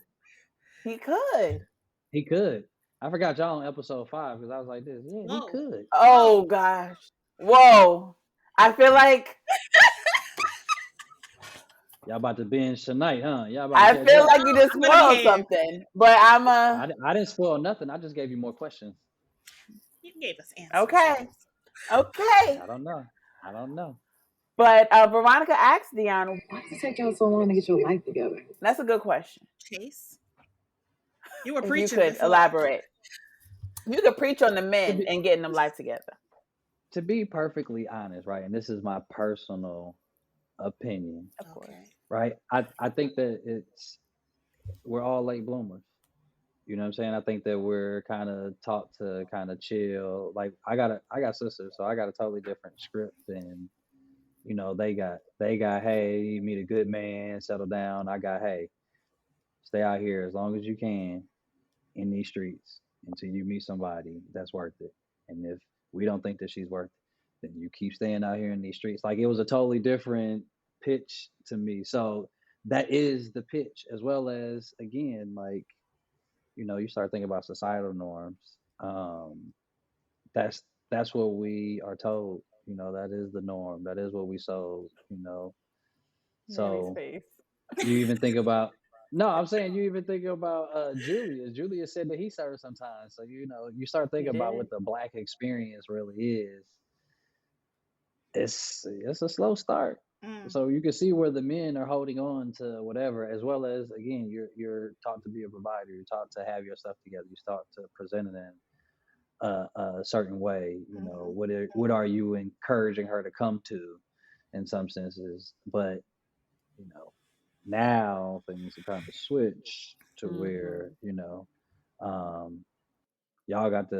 B: he could.
C: He could. I forgot y'all on episode 5 because I was like this. Yeah, he
A: Whoa.
C: could.
B: Oh
A: Whoa.
B: gosh. Whoa. I feel like
C: Y'all about to binge tonight, huh? Y'all about to catch
A: No,
C: up.
B: you just
A: I'm gonna
B: spoiled
A: behave.
B: something. But I'm
C: I didn't spoil nothing. I just gave you more questions.
A: You gave us answers,
B: okay.
A: Chase.
B: Okay.
C: I don't know. I don't know.
B: But Veronica asked Deon,
D: Why does it take y'all so long to get your life together?
B: that's a good question.
A: Chase, you were
B: If you
A: preaching
B: could
A: before.
B: elaborate. You could preach on the
C: To
B: men
C: be
B: and getting them life together.
C: to be perfectly honest, right? And this is my personal opinion,
B: Of course.
A: Okay.
C: right? I think that we're all late bloomers. You know what I'm saying? I think that we're kind of taught to kind of chill. Like I got sisters, so I got a totally different script than they got hey, meet a good man, settle down. I got hey, stay out here as long as you can in these streets until you meet somebody that's worth it. And if we don't think that she's worth it, then you keep staying out here in these streets. Like it was a totally different pitch to me. So that is the pitch, as well as again, like, you start thinking about societal norms. Um, that's that's what we are told. That is the norm. That is what we sold.
B: Nelly's
C: So
B: face.
C: you even think about no, I'm saying you even think about Julius. Julius said that he served sometimes. So you start
B: He
C: thinking about what
B: did.
C: the black experience really is. It's a slow start.
A: Mm,
C: So you can see where the men are holding on to whatever, as well as again, you're taught to be a provider. You're taught to have your stuff together. You're taught to present it in a certain way.
A: mm-hmm.
C: What are you encouraging her to come to, in some senses? But you know, now things are kind of switched to where
B: Hmm.
C: um, y'all got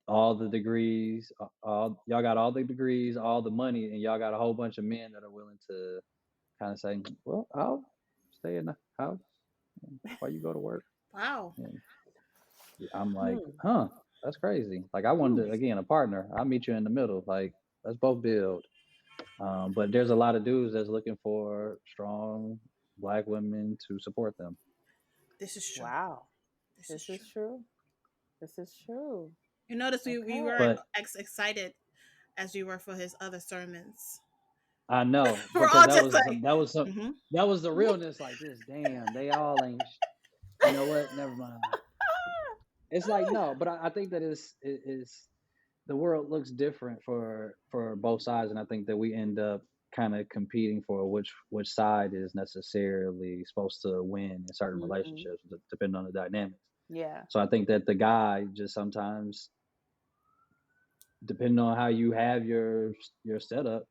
C: all the degrees, all y'all got all the degrees, all the money, and y'all got a whole bunch of men that are willing to kind of say, "Well, I'll stay in the house while you go to work."
A: Wow.
C: And I'm like,
B: Hmm.
C: "Huh, that's crazy." Like I
B: Hmm.
C: wanted to, again, a partner. I'll meet you in the middle. Like let's both build. But there's a lot of dudes that's looking for strong black women to support them.
A: This is true.
B: Wow.
A: This is
B: This is
A: true.
B: true. This is true.
A: You notice we
B: Okay.
A: weren't
C: But
A: excited as you were for his other sermons.
C: I know
A: We're
C: because
A: all
C: that
A: just
C: was
A: like,
C: some that was some
A: mm-hmm.
C: that was the realness. Like this, damn, they all ain't. You know what? Never mind. It's like no, but I think that is the world looks different for both sides, and I think that we end up kind of competing for which side is necessarily supposed to win in certain
B: Hmm.
C: relationships, depending on the dynamics.
B: Yeah.
C: So I think that the guy just sometimes, depending on how you have your setup,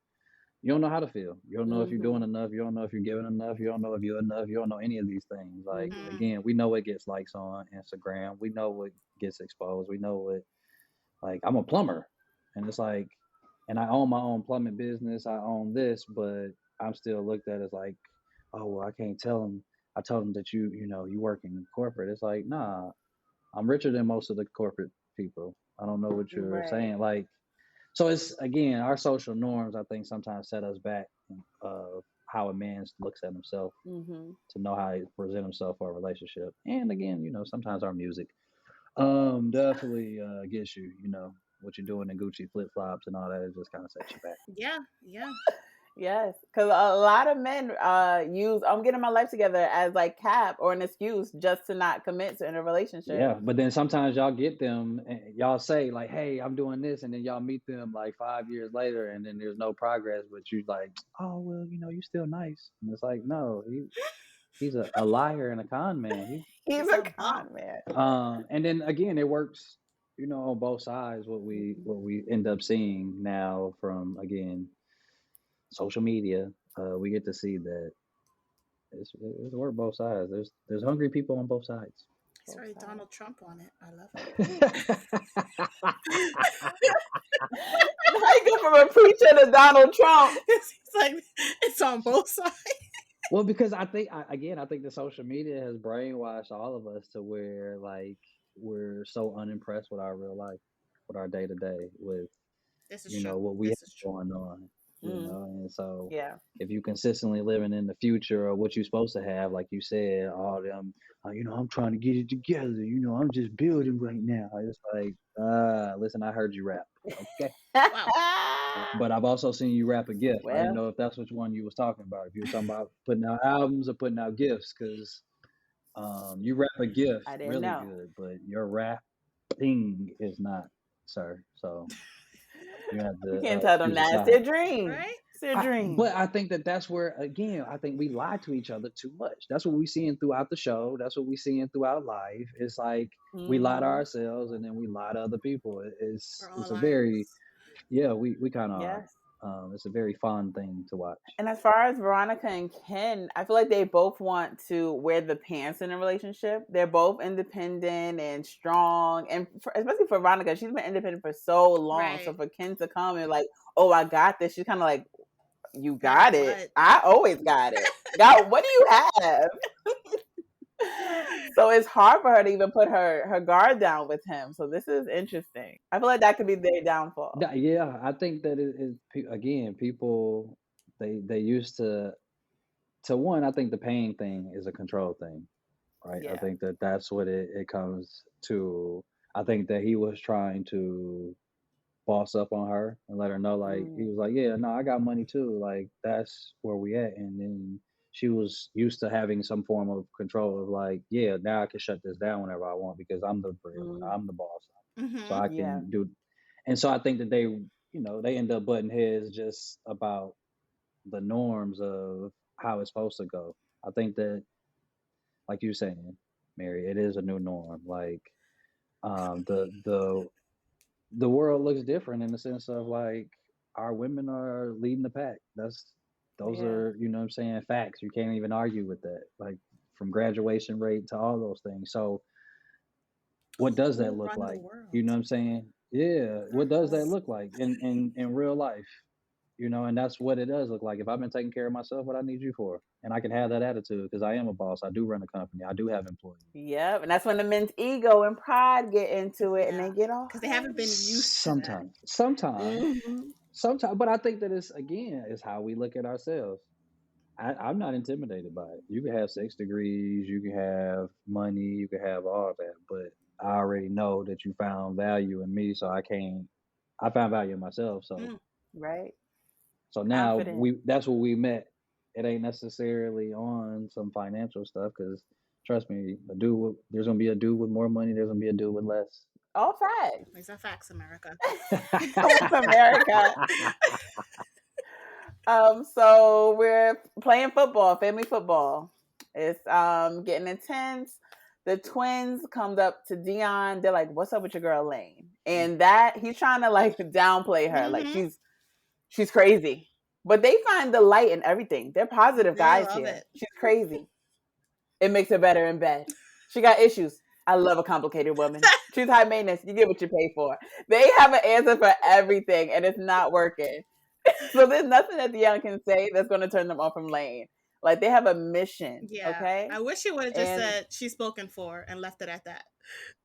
C: you don't know how to feel. You don't know if you're doing
B: Hmm.
C: enough. You don't know if you're giving enough. You don't know if you're enough. You don't know any of these things. Like
B: Hmm.
C: again, we know what gets likes on Instagram. We know what gets exposed. We know what, like I'm a plumber, and it's like, and I own my own plumbing business. I own this, but I'm still looked at as like, oh well, I can't tell him. I told him that you work in corporate. It's like, nah, I'm richer than most of the corporate people. I don't know what you're
B: Right.
C: saying. Like, so it's again our social norms. I think sometimes set us back of how a man looks at himself
B: Hmm.
C: to know how he present himself for a relationship. And again, sometimes our music definitely gets you. What you're doing in Gucci flip flops and all that, it just kind of sets you back.
A: Yeah, yeah.
B: Yes, because a lot of men use "I'm getting my life together" as like cap or an excuse just to not commit to in a relationship.
C: Yeah, but then sometimes y'all get them and y'all say like, "Hey, I'm doing this," and then y'all meet them like 5 years later, and then there's no progress. But you like, "Oh well, you still nice," and it's like, no, he's a liar and a con man.
B: He's
A: He's
B: a
A: a bum.
B: con man.
C: And then again, it works, on both sides. What we
B: Mhm.
C: what we end up seeing now from again social media, we get to see that it's work both sides. There's hungry people on both sides.
A: He's
B: Both
A: very
B: sides.
A: Donald Trump on it. I love
B: How you go from a preacher to Donald Trump?
A: it. He's like, it's on both sides.
C: Well, because I think the social media has brainwashed all of us to where like we're so unimpressed with our real life, with our day to day, with
A: This is true.
C: what we have
A: This is true.
C: going on,
B: Mm,
C: and so
B: yeah.
C: if you consistently living in the future or what you're supposed to have, like you said, all them, I'm trying to get it together, I'm just building right now. It's like, listen, I heard you rap, okay,
A: Wow.
C: but I've also seen you rap a gift. I didn't
B: Well,
C: know if that's which one you was talking about. If you was talking about putting out albums or putting out gifts, because you rap a gift
B: I didn't
C: really
B: know.
C: good, but your rap thing is not, sir. So you have
B: You
C: to
B: can't tell them
C: excuse
B: that. It's
C: aside.
B: their dream.
A: Right?
B: It's their
C: But
B: dream.
C: I think that that's where again I think we lie to each other too much. That's what we seeing throughout the show. That's what we seeing throughout life. It's like we lie to
B: Hmm.
C: ourselves and then we lie to other people.
A: We're
C: It's
A: all
C: a very,
A: liars.
C: yeah, we kind of are.
B: Yes.
C: It's a very fun thing to watch.
B: And as far as Veronica and Ken, I feel like they both want to wear the pants in a relationship. They're both independent and strong, and especially for Veronica, she's been independent for so long. So
A: Right.
B: for Ken to come and like, oh, I got this, she's kind of like, you
A: Got
B: got it.
A: what?
B: I always got it. Got what do you have? So it's hard for her to even put her guard down with him. So this is interesting. I feel like that could be their downfall.
C: Yeah, I think that it is again people they used to one. I think the pain thing is a control thing, right? I
B: Yeah.
C: think that that's what it comes to. I think that he was trying to boss up on her and let her know, like he
B: Mm,
C: was like, yeah, no, I got money too. Like that's where we at. And then she was used to having some form of control of like, yeah, now I can shut this down whenever I want because I'm the breadwinner,
B: mm,
C: I'm the boss, so
A: Mm-hmm.
C: I
B: yeah.
C: can do. And so I think that they end up butting heads just about the norms of how it's supposed to go. I think that, like you're saying, Mary, it is a new norm. Like the world looks different in the sense of like our women are leading the pack. Those
B: Yeah.
C: are, what I'm saying, facts. You can't even argue with that. Like from graduation rate to all those things. So what does that
A: Who
C: look
A: run the
C: like?
A: world?
C: You know what I'm saying? Yeah. What does that
A: Girls.
C: look like in real life? And that's what it does look like. If I've been taking care of myself, what I need you for? And I can have that attitude because I am a boss. I do run a company. I do have employees.
B: Yep. And that's when the men's ego and pride get into it and
A: Yeah.
B: they get all
A: Because they haven't been
B: hurt.
A: used to that.
C: Sometimes, sometimes,
B: Hmm.
C: sometimes, but I think that it's again is how we look at ourselves. I'm not intimidated by it. You can have 6 degrees, you can have money, you can have all that, but I already know that you found value in me, so I can't. I found value in myself.
A: Mm.
B: Right.
C: So now
B: Confident.
C: that's what we met. It ain't necessarily on some financial stuff because trust me, there's gonna be a dude with more money. There's gonna be a dude with less.
B: All facts.
A: These are facts, America.
B: With America. So we're playing football, family football. It's getting intense. The twins come up to Deon. They're like, "What's up with your girl Lane?" And that he's trying to like downplay her, like
A: Mm-hmm.
B: she's crazy. But they find the light in everything. They're positive
A: They
B: guys
A: love
B: here.
A: it.
B: She's crazy. It makes her better in bed. She got issues. I love a complicated woman. She's high maintenance. You get what you pay for. They have an answer for everything, and it's not working. So there's nothing that Deon can say that's going to turn them off from Lane. Like they have a mission,
A: Yeah.
B: okay?
A: I wish he would have just
B: And
A: said she's spoken for and left it at that.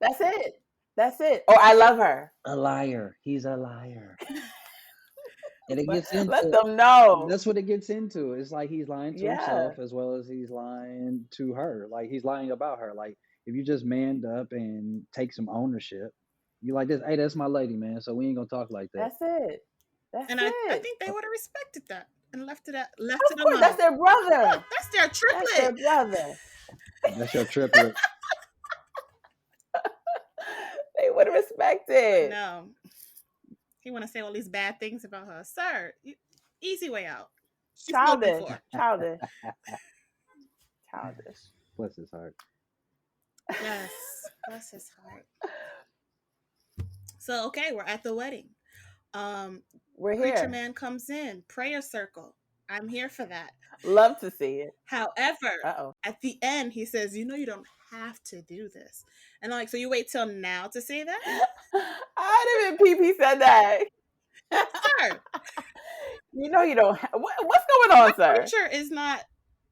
B: that's it. That's it. Or I love her.
C: A liar. He's a liar. And it gets
B: Let
C: into
B: them know.
C: that's what it gets into. It's like he's lying to
B: Yeah.
C: himself as well as he's lying to her. Like he's lying about her. Like if you just manned up and take some ownership, you like this. Hey, that's my lady, man. So we ain't gonna talk like that.
B: That's it. That's
A: And I
B: it.
A: think they would have respected that and left it
B: Of
A: alone.
B: course, that's their brother.
A: That's their
B: That's their
A: triplet.
B: brother.
C: That's your triplet.
B: They would have respected.
A: No. He want to say all these bad things about her. Sir, easy way out. She's spoken
B: Childish.
A: for.
B: Childish. Childish.
C: Bless his heart.
A: Yes. Bless his heart. So, okay, we're at the wedding.
B: We're
A: Preacher
B: here.
A: man comes in. Prayer circle. I'm here for that.
B: Love to see it.
A: However,
B: Uh-oh.
A: at the end, he says, you know, you don't have to do this. And I'm like, so you wait till now to say that?
B: I didn't even PP said that.
A: Sir,
B: You know you don't. What's going on, sir?
A: preacher is not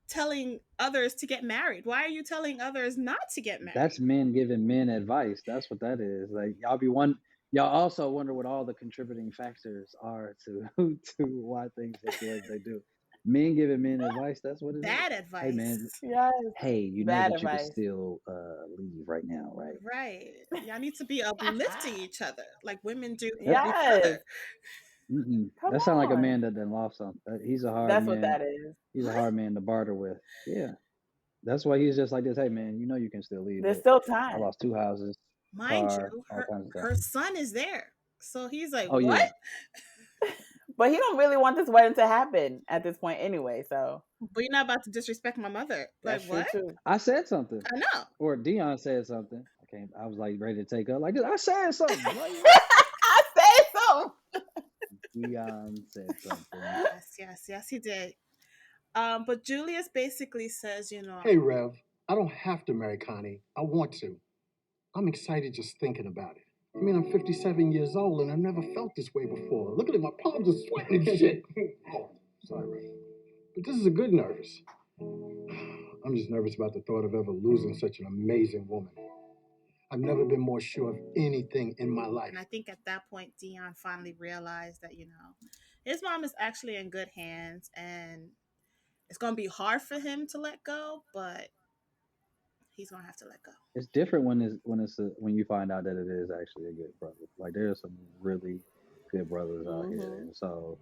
A: telling others to get married. Why are you telling others not to get married?
C: That's men giving men advice. That's what that is. Like y'all also wonder what all the contributing factors are to to why things hit the way they do. Men giving men advice, that's what it is.
A: Bad advice.
C: Hey man,
B: Yes.
C: hey, you know
B: Bad
C: that you can
B: advice.
C: still leave right now, right?
A: Right. Y'all need to be uplifting each other like women do for each
B: Yes.
A: other.
B: Come
C: That sounds like a
B: on.
C: man that done lost something. He's a hard
B: That's
C: man.
B: what that is.
C: He's a hard man to barter with. Yeah. That's why he's just like this. Hey man, you know you can still leave.
B: There's
C: But
B: still
C: I
B: time.
C: lost 2 houses,
A: Mind
C: car,
A: you,
C: all kinds of stuff.
A: her son is there. So he's like,
C: Oh
A: what?
C: yeah.
B: But he don't really want this wedding to happen at this point anyway, so.
A: But you're not about to disrespect my mother.
B: That's
A: Like, what?
B: true too.
C: I said something.
A: I know.
C: Or Deon said something. I was like ready to take up. Like I said something.
B: I said something.
C: Deon said something.
A: Yes, he did. But Julius basically says, you know,
F: Hey, Rev, I don't have to marry Connie. I want to. I'm excited just thinking about it. I mean, I'm 57 years old and I've never felt this way before. Look at it, my palms are sweating and shit. Oh, sorry, Rev. But this is a good nervous. I'm just nervous about the thought of ever losing such an amazing woman. I've never been more sure of anything in my life.
A: and I think at that point, Deon finally realized that, you know, his mom is actually in good hands and it's going to be hard for him to let go, but he's going to have to let go.
C: It's different when you find out that it is actually a good brother. Like there's some really good brothers out here, and so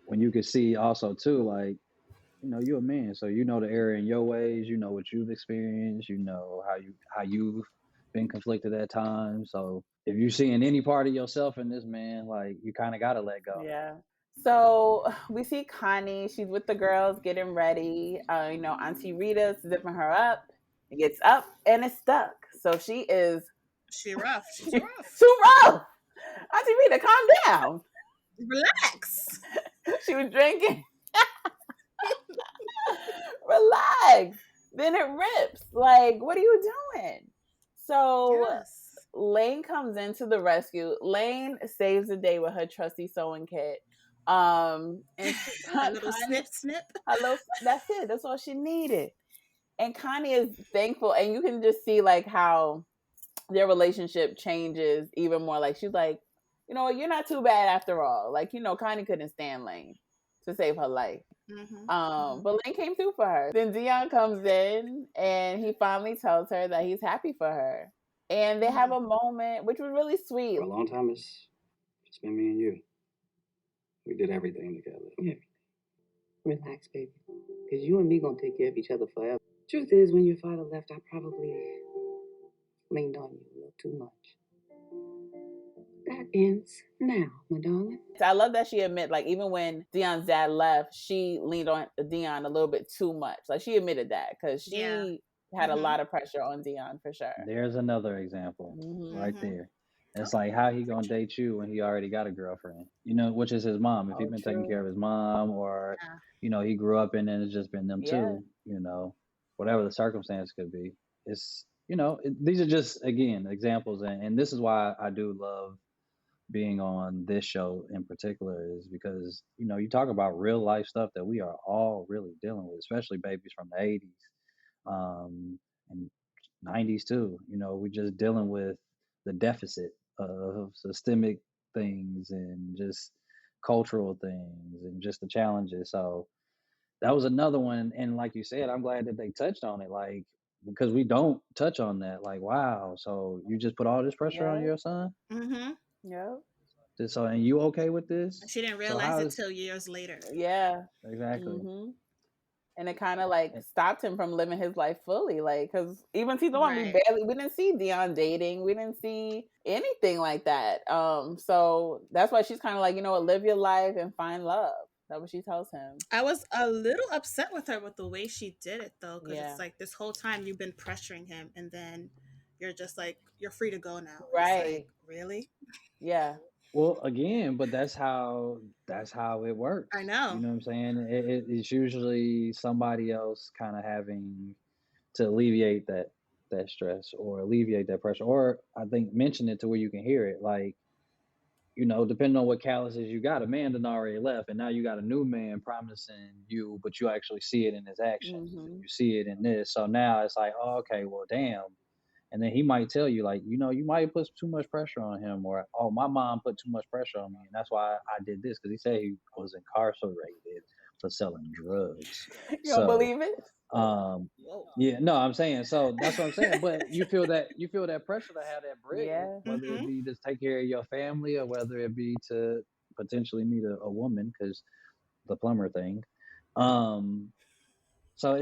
C: when you can see also too, like you're a man, so you know the error in your ways. You know what you've experienced. You know how you've been conflicted at times. So if you're seeing any part of yourself in this man, like you kind of gotta let go.
B: Yeah. So we see Connie. She's with the girls getting ready. Auntie Rita's zipping her up. It gets up and it's stuck. So she is.
A: She's rough. She's
B: too
A: rough.
B: rough. Auntie Rita, calm down.
A: Relax.
B: She was drinking. Relax. Then it rips. Like, what are you doing? So
A: Yes.
B: Lane comes into the rescue. Lane saves the day with her trusty sewing kit. And
A: a little snip.
B: That's it. That's all she needed. And Connie is thankful, and you can just see like how their relationship changes even more. Like she's like, you know, you're not too bad after all. Like, Connie couldn't stand Lane to save her life. But Lane came through for her. Then Deon comes in and he finally tells her that he's happy for her. And they have a moment which was really sweet.
F: For a long time, it's
D: It's been me and you. We did everything together.
G: Everything. Relax, baby. Because you and me going to take care of each other forever. Truth is, when your father left, I probably leaned on you a little too much. That ends now, my darling.
B: I love that she admit, like, even when Deon's dad left, she leaned on Deon a little bit too much. Like, she admitted that because she had a lot of pressure on Deon for sure.
C: There's another example right
A: Mhm.
C: there. It's like, how he gonna date you when he already got a girlfriend? You know, which is his mom. If he's been taking care of his mom, or
A: Yeah.
C: he grew up in and it's just been them
B: Yeah.
C: two. Whatever the circumstance could be. It's these are just again examples, and this is why I do love being on this show in particular, is because you talk about real life stuff that we are all really dealing with, especially babies from the 80s and 90s too. We're just dealing with the deficit of systemic things and just cultural things and just the challenges. So that was another one, and like you said, I'm glad that they touched on it, like, because we don't touch on that. Like, wow, so you just put all this pressure on
B: Yeah.
C: your son?
A: Mhm.
B: Yep.
C: So, and you okay with this?
A: She didn't
C: So
A: realize
C: how
A: it
C: is
A: till years later.
B: Yeah.
C: exactly?
B: And it kind of like stopped him from living his life fully. Like, because even season one,
A: Right.
B: we didn't see Deon dating. We didn't see anything like that. So that's why she's kind of like, you know what, live your life and find love. That's what she tells him.
A: I was a little upset with her with the way she did it though, because
B: Yeah.
A: it's like this whole time you've been pressuring him, and then you're just like, you're free to go now. It's like,
B: Right.
A: really?
B: Yeah.
C: Well, again, but that's how it
A: I
C: works. You
A: know.
C: know what I'm saying? It's usually somebody else kind of having to alleviate that stress or alleviate that pressure, or I think mention it to where you can hear it. Like, depending on what calluses you got, a man done already left, and now you got a new man promising you, but you actually see it in his actions and you see it in this. So now it's like, oh, okay, well, damn. And then he might tell you, like, you might put too much pressure on him, or, oh, my mom put too much pressure on me, and that's why I did this, because he said he was incarcerated for selling drugs.
B: You don't
C: So,
B: believe it?
A: Whoa.
C: yeah, no, I'm saying, so that's what I'm saying. But you feel that pressure to have that bread,
B: Yeah.
C: whether it
A: Mhm.
C: be to take care of your family or whether it be to potentially meet a woman, because the plumber thing. Um, so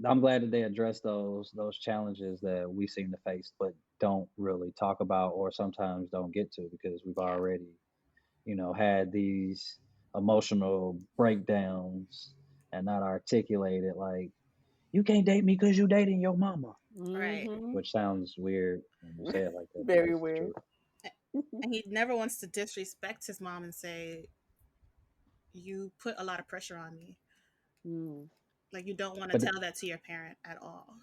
C: I'm glad that they address those challenges that we seem to face, but don't really talk about, or sometimes don't get to, because we've
A: Yeah.
C: already had these emotional breakdowns and not articulated, like, you can't date me because you dating your mama,
A: Right.
C: which sounds weird when you say it like that, but
B: Very
C: it's the
B: weird.
C: truth.
A: And he never wants to disrespect his mom and say, you put a lot of pressure on me.
B: Mm.
A: Like, you don't want to
C: But
A: tell that to your parent at all.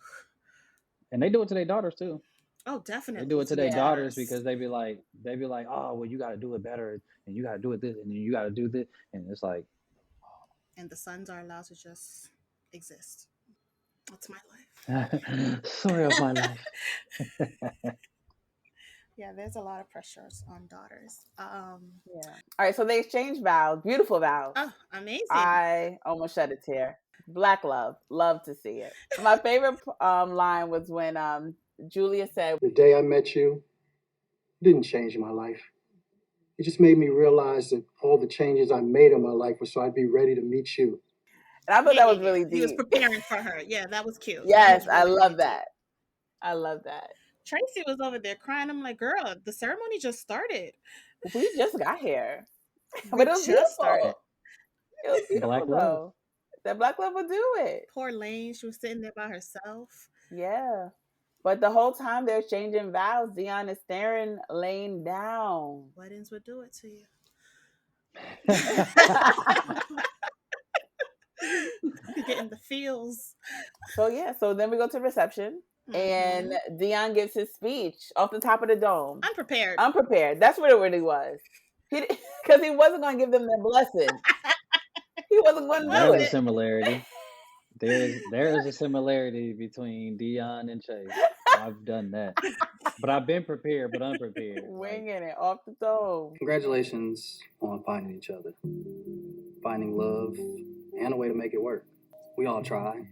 C: and they do it to their daughters too.
A: Oh,
C: They do
A: definitely
C: it to
A: to
C: their
A: the
B: Yeah.
C: daughters,
A: daughters.
C: because they be like, oh, well, you got to do it better, and you got to do it this, and then you got to do this, and it's like,
A: And the sons are allowed to just exist. That's my
C: story of my
A: life.
C: life.
A: Yeah, there's a lot of pressures on daughters.
B: Yeah. All right. So they exchange vows. Beautiful vows.
A: Oh, amazing.
B: I almost shed a tear. Black love. Love to see it. My favorite line was when Julia said,
F: The day I met you didn't change my life. It just made me realize that all the changes I made in my life were so I'd be ready to meet you.
B: and I thought
A: Yeah,
B: that
A: yeah,
B: was
A: yeah.
B: really
A: He was
B: deep.
A: preparing for her. Yeah, that was cute. That
B: Yes,
A: was
B: I
A: really, really
B: love
A: deep.
B: that. I love that.
A: Tracy was over there crying. I'm like, girl, the ceremony just started.
B: We just got here,
A: We
B: but it was
A: just started.
B: beautiful. It was beautiful
C: Black love.
B: though. That black love would do it.
A: Poor Lane, she was sitting there by herself.
B: Yeah. But the whole time they're exchanging vows, Deon is staring Lane down.
A: Weddings would do it to you. You getting the feels.
B: So yeah, so then we go to reception, and
A: Mm-hmm.
B: Deon gives his speech off the top of the dome.
A: Unprepared.
B: Unprepared. That's what it really was. Because he wasn't going to give them their blessing. He wasn't going to do
C: There's a
B: it.
C: similarity. There is a similarity between Dion and Chase. I've done that, but I've been prepared, but unprepared. Like,
B: Winging it off the dome.
D: Congratulations on finding each other, finding love, and a way to make it work. We all try,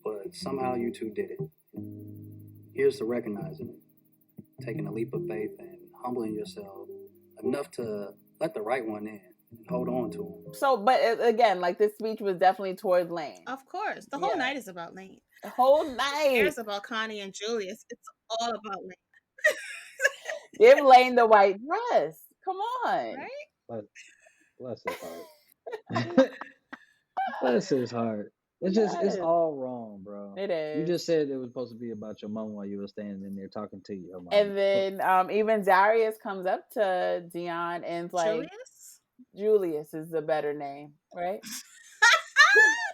D: but somehow you two did it. Here's to recognizing it, taking a leap of faith, and humbling yourself enough to let the right one in and hold on to him.
B: So, but again, like this speech was definitely towards Lane.
A: Of course. The whole night is about Lane.
B: The whole
A: Who
B: night.
A: cares about Connie and Julius? It's all about Lane.
B: Give Lane the white dress. Come on.
A: Right?
C: Bless his heart. Bless his heart. It's just, it's all wrong, bro.
B: It is.
C: You just said it was supposed to be about your mom while you were standing in there talking to your mom.
B: And then even Darius comes up to Deon and's like, Julius is the better name, right?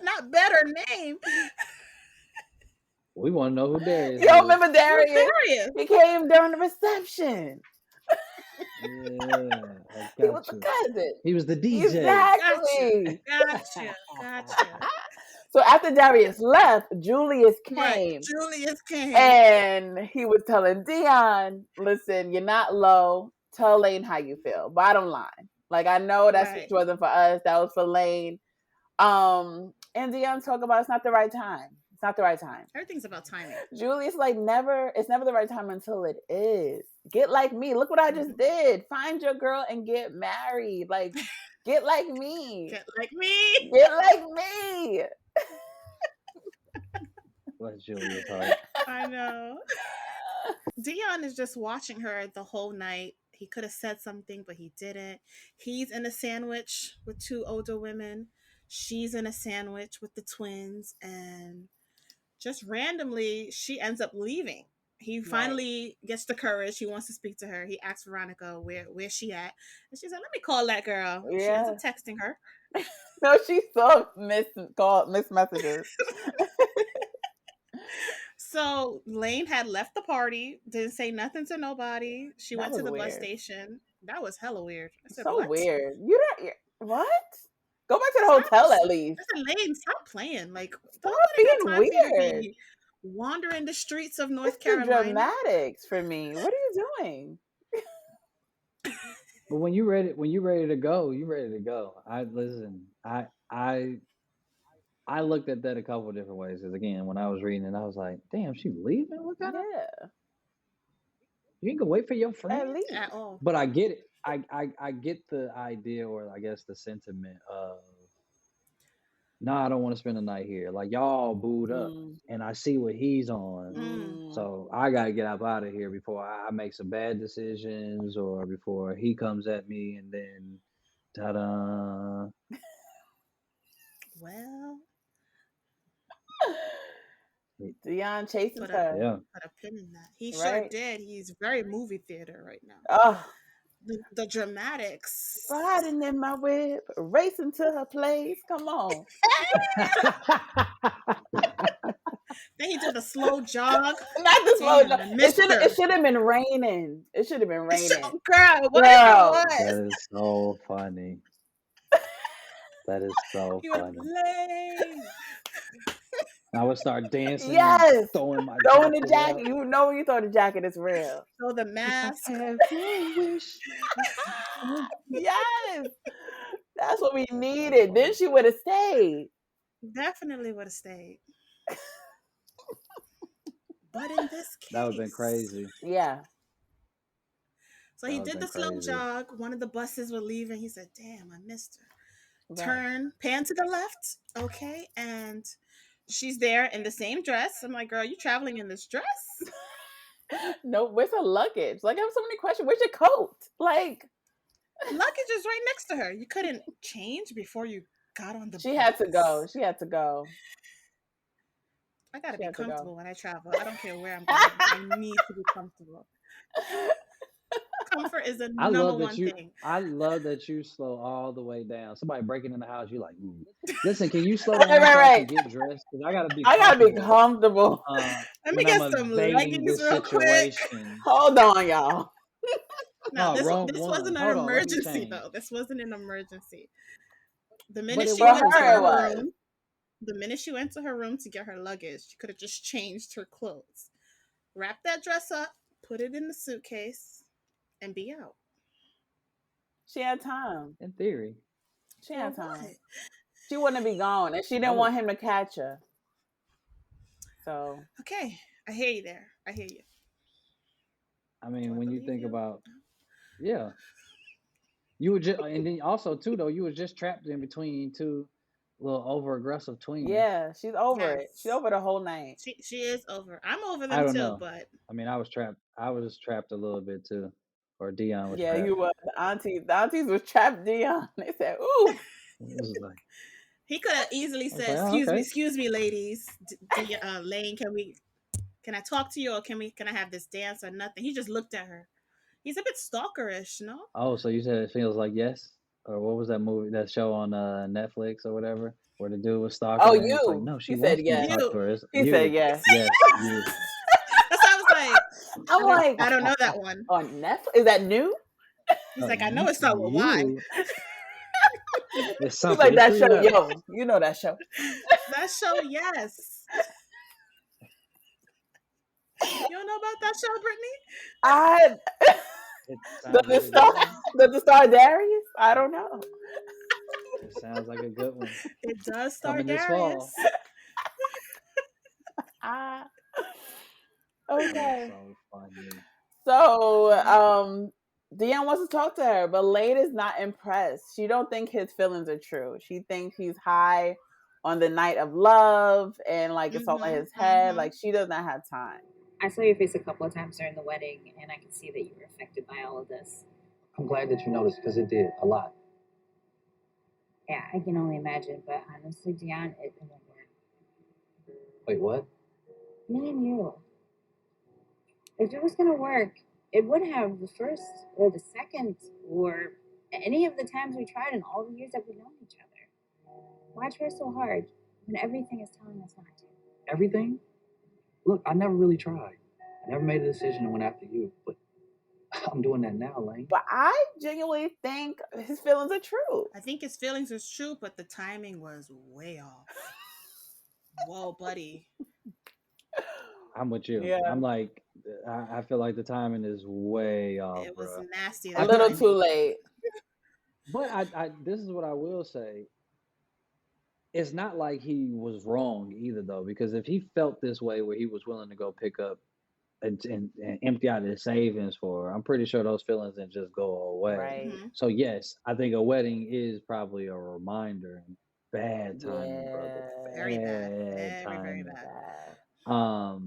A: Not better name.
C: We want to know who Darius is.
B: You don't remember Darius? He came during the reception.
C: Yeah,
B: he was the cousin.
C: He was the DJ.
B: Exactly.
A: Gotcha.
B: So after Darius left, Julius came.
A: Right. Julius came.
B: And he was telling Deon, listen, you're not low. Tell Lane how you feel. Bottom line. Like, I know that speech wasn't for us. That was for Lane. And Deon talk about it's not the right time. It's not the right time.
A: Everything's about timing.
B: Julius like it's never the right time until it is. Get like me. Look what I just did. Find your girl and get married. Like, get like me.
A: Get like me.
B: Get like me.
C: Bless Julia's heart.
A: I know. Deon is just watching her the whole night. He could have said something, but he didn't. He's in a sandwich with two older women. She's in a sandwich with the twins, and just randomly, she ends up leaving. He finally gets the courage. He wants to speak to her. He asks Veronica where's she at, and she's like, "Let me call that girl." Yeah. She ends up texting her.
B: No, she saw missed messages.
A: So Lane had left the party, didn't say nothing to nobody. She went to the bus station. That was hella weird. I said,
B: so
A: what?
B: Weird. What? Go back to the hotel at least.
A: I said, Lane, stop playing. Like,
B: stop being weird.
A: Be wandering the streets of North Carolina.
B: Dramatics for me. What are you doing?
C: But when you ready to go, you ready to go. I looked at that a couple of different ways. Because again, when I was reading it, I was like, "Damn, she leaving? What kind of? You ain't gonna wait for your friend
A: at all."
C: But I get it. I get the idea, or I guess the sentiment of, "No, I don't want to spend the night here. Like y'all booed up, and I see what he's on. So I gotta get up out of here before I make some bad decisions, or before he comes at me and then, ta-da."
A: Well.
B: Deon chasing
A: put
B: her.
A: Put a pin in that. He sure did. He's very movie theater right now.
B: Oh,
A: the dramatics.
B: Riding in my whip, racing to her place. Come on.
A: Then he did a slow jog.
B: Not the slow jog. It should have been raining. It should have been raining.
A: Girl, whatever it was.
C: That is so funny. That is so funny. I would start dancing.
B: Yes.
C: Throwing
B: the jacket. Up. You know when you throw the jacket, it's real.
A: Throw the mask.
B: Yes. That's what we needed. Then she would have stayed.
A: Definitely would have stayed. But in this case.
C: That would have been crazy.
B: Yeah.
A: So he did the slow jog. One of the buses were leaving. He said, "Damn, I missed her." Right. Turn, pan to the left. Okay. And she's there in the same dress. I'm like, girl, you traveling in this dress?
B: No, where's her luggage? Like, I have so many questions. Where's your coat? Like,
A: luggage is right next to her. You couldn't change before you got on the bus.
B: She had to go.
A: I gotta be comfortable when I travel. I don't care where I'm going. I need to be comfortable. Comfort is the number one thing.
C: I love that you slow all the way down. Somebody breaking in the house, you like, ooh. Listen, can you slow down so I can get dressed? Because I gotta be
B: comfortable.
A: Let me get some leggings real quick.
B: Hold on, y'all.
A: No, this wasn't an emergency though. This wasn't an emergency. The minute she went to her room to get her luggage, she could have just changed her clothes, wrap that dress up, put it in the suitcase, and be out.
B: She had time.
C: In theory.
B: She had time. What? She wouldn't be gone, and she didn't want him to catch her. So.
A: Okay, I hear you there. I hear you.
C: I mean, when you think about Yeah, you were just, and then also too though, you was just trapped in between two little over aggressive twins.
B: Yeah, she's over it. She's
A: Yes.
B: over the whole night.
A: She is over. I'm over
C: I
A: them
C: don't
A: too,
C: know.
A: but
C: I mean, I was trapped. I was trapped a little bit too, or Dion was
B: Yeah,
C: trapped.
B: you were. The aunties was trapped Deon. They said, "Ooh,
C: It was like
A: he could have easily
C: I was
A: said,
C: like, oh, okay.
A: excuse me, ladies. Lane, can I talk to you, or can I have this dance or nothing?" He just looked at her. He's a bit stalkerish, no?
C: Oh, so you said it feels like yes, or what was that movie, that show on Netflix or whatever, where the dude was
B: oh,
C: stalking her? It's like,
B: you."
C: no,
B: He
C: she
B: said
C: wants me to
B: yes.
C: talk
A: You.
C: to her. It's
B: He said
C: you.
B: yes.
C: Yes, you.
A: That's why I was like,
B: I'm like,
A: I don't know that one.
B: on Netflix? Is that new?
A: He's like, I know it's not with Y.
C: You. It's
B: He's
C: something.
B: like,
C: It's
B: that
C: three
B: show,
C: letters.
B: yo, you know that show.
A: That show, yes. You don't know about that show, Brittany?
B: I
C: It
B: does
C: sounds like
B: it
C: a
B: star
C: good one.
B: does it star Darius? I don't know.
C: It sounds like a good one.
A: It does star
C: Coming this fall.
A: Darius.
B: Ah,
C: That's
B: okay.
C: so funny.
B: So, Deon wants to talk to her, but Lane is not impressed. She don't think his feelings are true. She thinks he's high on the night of love and like it's all in his head. Like she does not have time.
E: I saw your face a couple of times during the wedding, and I can see that you were affected by all of this.
D: I'm glad that you noticed because it did a lot.
E: Yeah, I can only imagine, but honestly, Deon, it won't work.
D: Wait, what?
E: Me and you. If it was gonna work, it would have the first or the second or any of the times we tried in all the years that we've known each other. Why try so hard when everything is telling us not to?
D: Everything? Look, I never really tried. I never made a decision and went after you, but I'm doing that now, Lane.
B: But I genuinely think his feelings are true.
A: I think his feelings is true, but the timing was way off. Whoa, buddy.
C: I'm with you.
B: Yeah.
C: I'm like, I feel like the timing is way off,
A: It was
C: bro.
A: nasty.
B: A little too late.
C: But this is what I will say. It's not like he was wrong either, though, because if he felt this way, where he was willing to go pick up and empty out his savings for her, I'm pretty sure those feelings didn't just go away.
B: Right.
C: So yes, I think a wedding is probably a reminder. Bad timing, brother.
A: Very bad. Very
C: timing.
B: Bad.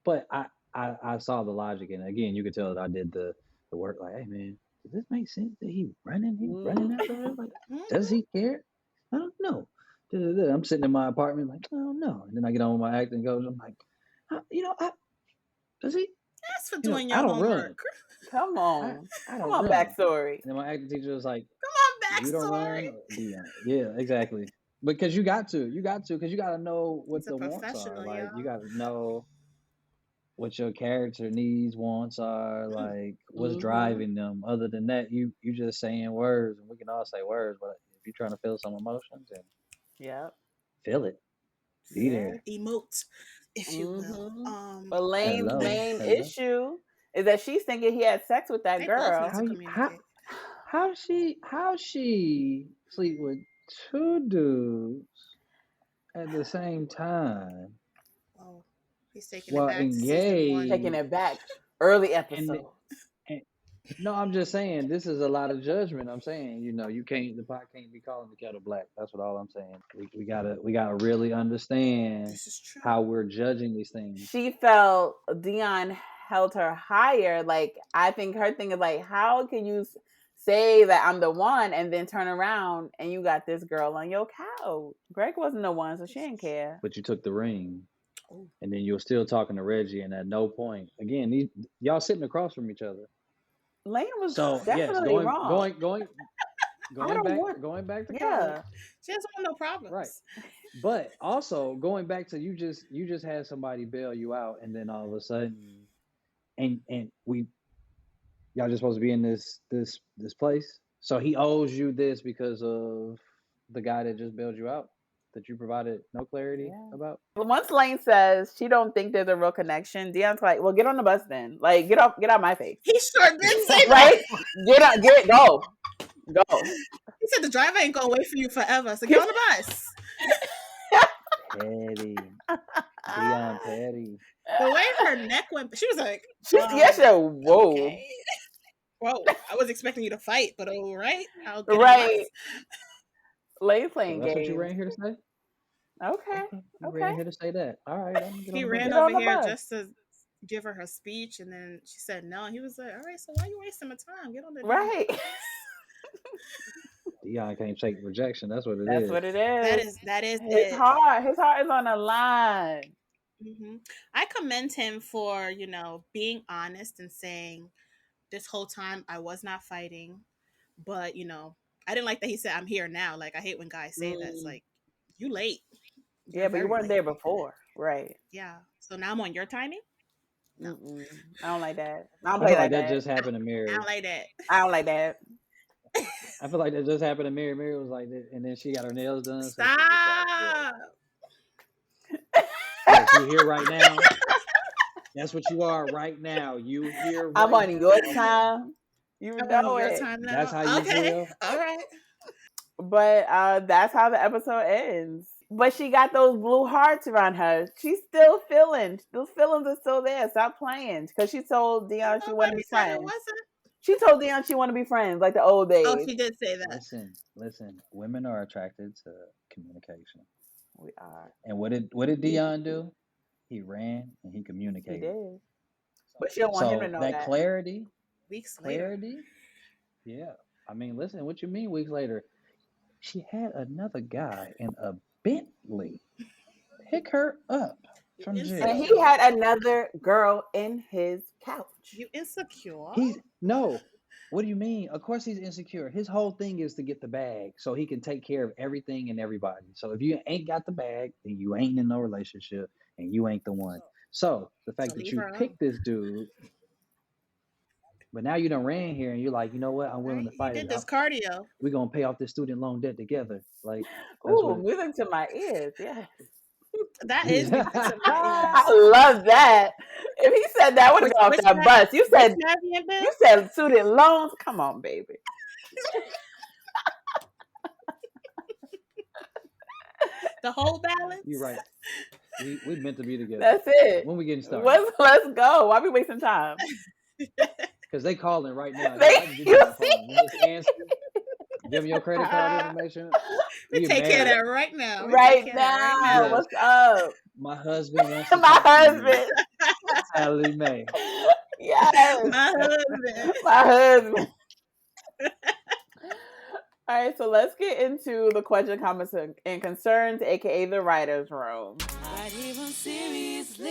C: But I saw the logic, and again, you could tell that I did the work. Like, hey man, does this make sense that he running after her? Like, does he care? I don't know. I'm sitting in my apartment, like, I don't know. And then I get on with my acting coach. I'm like, does he?
A: That's for doing
C: I
A: your
C: don't run.
A: homework.
B: Come on.
C: I don't
B: Come on,
C: run.
B: backstory.
C: And then my acting teacher was like,
A: Come on,
C: you don't
A: backstory.
C: run? Yeah, exactly. Because you got to, because you got to know what
A: He's a
C: the wants are.
A: professional,
C: Like,
A: y'all.
C: you got to know what your character needs, wants are, like what's driving them. Other than that, you just saying words, and we can all say words, but if you're trying to feel some emotions, then feel it. Be there.
A: Emote, if you will.
B: But Lane's main issue is that she's thinking he had sex with that
A: They
B: girl.
A: both need to communicate.
C: How she sleep with two dudes at the same time?
A: Oh, he's taking it back to season one.
B: Taking it back. Early episode.
C: No, I'm just saying this is a lot of judgment. I'm saying, the pot can't be calling the kettle black. That's what all I'm saying. We gotta really understand how we're judging these things.
B: She felt Deon held her higher. Like, I think her thing is like, how can you say that I'm the one and then turn around and you got this girl on your couch? Greg wasn't the one, so she didn't care.
C: But you took the ring. And then you were still talking to Reggie, and at no point, again, y'all sitting across from each other.
B: Lane was definitely wrong.
C: Going back to college.
A: She doesn't want no problems.
C: Right. But also going back to you just had somebody bail you out, and then all of a sudden, and y'all just supposed to be in this place. So he owes you this because of the guy that just bailed you out, that you provided no clarity about.
B: Once Lane says she don't think there's a real connection, Deon's like, well, get on the bus then. Like, get out my face.
A: He sure did say
B: right? Go.
A: He said the driver ain't gonna wait for you forever, so get on the bus.
C: Petty. Deon petty.
A: The way her neck went, she was like,
B: she said, whoa. Okay.
A: Whoa, I was expecting you to fight, but all right, I'll get in
B: Right.
A: less.
B: Lady
C: So
B: playing
C: that's what you
B: games.
C: ran here to say?
B: Okay.
C: Okay, you
B: Okay.
C: ran here to say that. All right, I'm gonna get on
A: He
C: the
A: ran
B: Get
C: bus.
A: over
B: on the
A: here
B: bus.
A: just to give her speech, and then she said no. And he was like, "All right, so why are you wasting my time? Get on the damn
B: Right.
A: bus."
C: Deon can't take rejection. That's what it
B: That's
C: is.
B: what it is.
A: That is
B: His
A: it.
B: heart. His heart is on the line.
A: I commend him for being honest and saying this whole time I was not fighting, but I didn't like that he said I'm here now. Like I hate when guys say that. It's
B: Mm.
A: like you late.
B: Yeah,
A: You're
B: but you
A: very
B: weren't
A: late.
B: there before. Right.
A: Yeah. So now I'm on your timing. No,
B: Mm-mm. I don't like that. I don't
C: I
B: play
C: feel like
B: like
C: that
B: that.
C: just happened to
A: I
C: Mary.
A: don't like that.
B: I don't like that.
C: I feel like that just happened to Mary. Mary was like that, and then she got her nails done, so she was like, "Look,
A: Stop.
C: look, you here right now. That's what you are right now. You here
B: I'm
C: right
B: on
C: now.
B: your
C: Okay,
B: time. You
A: I'm on
B: know
A: your
B: it.
A: time
C: that's
A: now.
C: how you
A: Okay.
C: feel."
A: All right.
B: But that's how the episode ends. But she got those blue hearts around her. She's still feeling. Those feelings are still there. Stop playing. Because she told
A: Well,
B: Deon she wanted to
A: nobody
B: be
A: said it
B: friends.
A: wasn't.
B: She told Deon she wanted to be friends, like the old
A: Oh,
B: days.
A: she did say that.
C: Listen. Women are attracted to communication.
B: We are.
C: And what did Deon do? He ran and he
B: He
C: communicated.
B: did. But she don't want him to
C: So
B: know
C: that
B: that.
A: Weeks later.
C: yeah. I mean, listen, what you mean weeks later? She had another guy in a Bentley pick her up
A: You
C: from
B: And
C: jail.
B: he
A: insecure.
B: had another girl in his couch.
A: You insecure.
C: He's no. What do you mean? Of course he's insecure. His whole thing is to get the bag so he can take care of everything and everybody. So if you ain't got the bag, then you ain't in no relationship and you ain't the one. So the
A: So
C: fact that
A: leave
C: you
A: her alone.
C: picked this dude, but now you done ran here and you're like, you know what? I'm willing
A: Right?
C: to
A: You
C: fight it.
A: did this cardio.
C: We're gonna pay off this student loan debt together. Like that's what
B: Ooh, music to my ears. Yes.
A: That is
C: it
A: music to my
B: I
A: ears.
B: love that. If he said that, I would have
A: Which
B: been off
A: which
B: that bus.
A: which Navient bill?
B: You said student loans. Come on, baby.
A: The whole balance.
C: You're right. We meant to be together.
B: That's it.
C: When we getting started?
B: Let's go. Why be wasting time?
C: Because they calling right now.
B: They,
C: I can get you
B: you
C: on the
B: see?
C: phone. You just answer. Give them your credit card information.
A: We
C: We
A: take care of
C: married.
A: that right now. We take
B: Right
A: care of that right
B: now.
A: now.
C: Yes.
B: What's up?
C: My husband wants to
B: My
C: talk to you.
B: husband.
C: Sally Mae.
B: Yes.
A: My husband.
B: My husband. All right, so let's get into the question, comments, and concerns, aka the writer's room. Right here on Seriously.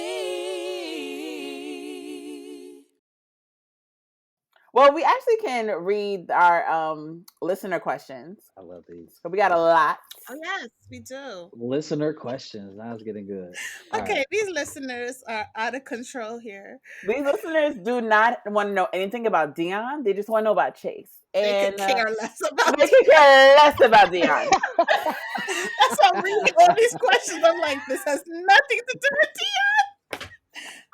B: Well, we actually can read our listener questions.
C: I love these.
B: So we got a lot.
A: Oh yes, we do.
C: Listener questions. Now it's getting good. All
A: Okay,
C: right.
A: these listeners are out of control here.
B: These listeners do not want to know anything about Deon. They just want to know about Chase.
A: They
B: And
A: could care less about
B: they could care less about Deon.
A: That's why I'm reading all these questions. I'm like, this has nothing to do with Deon.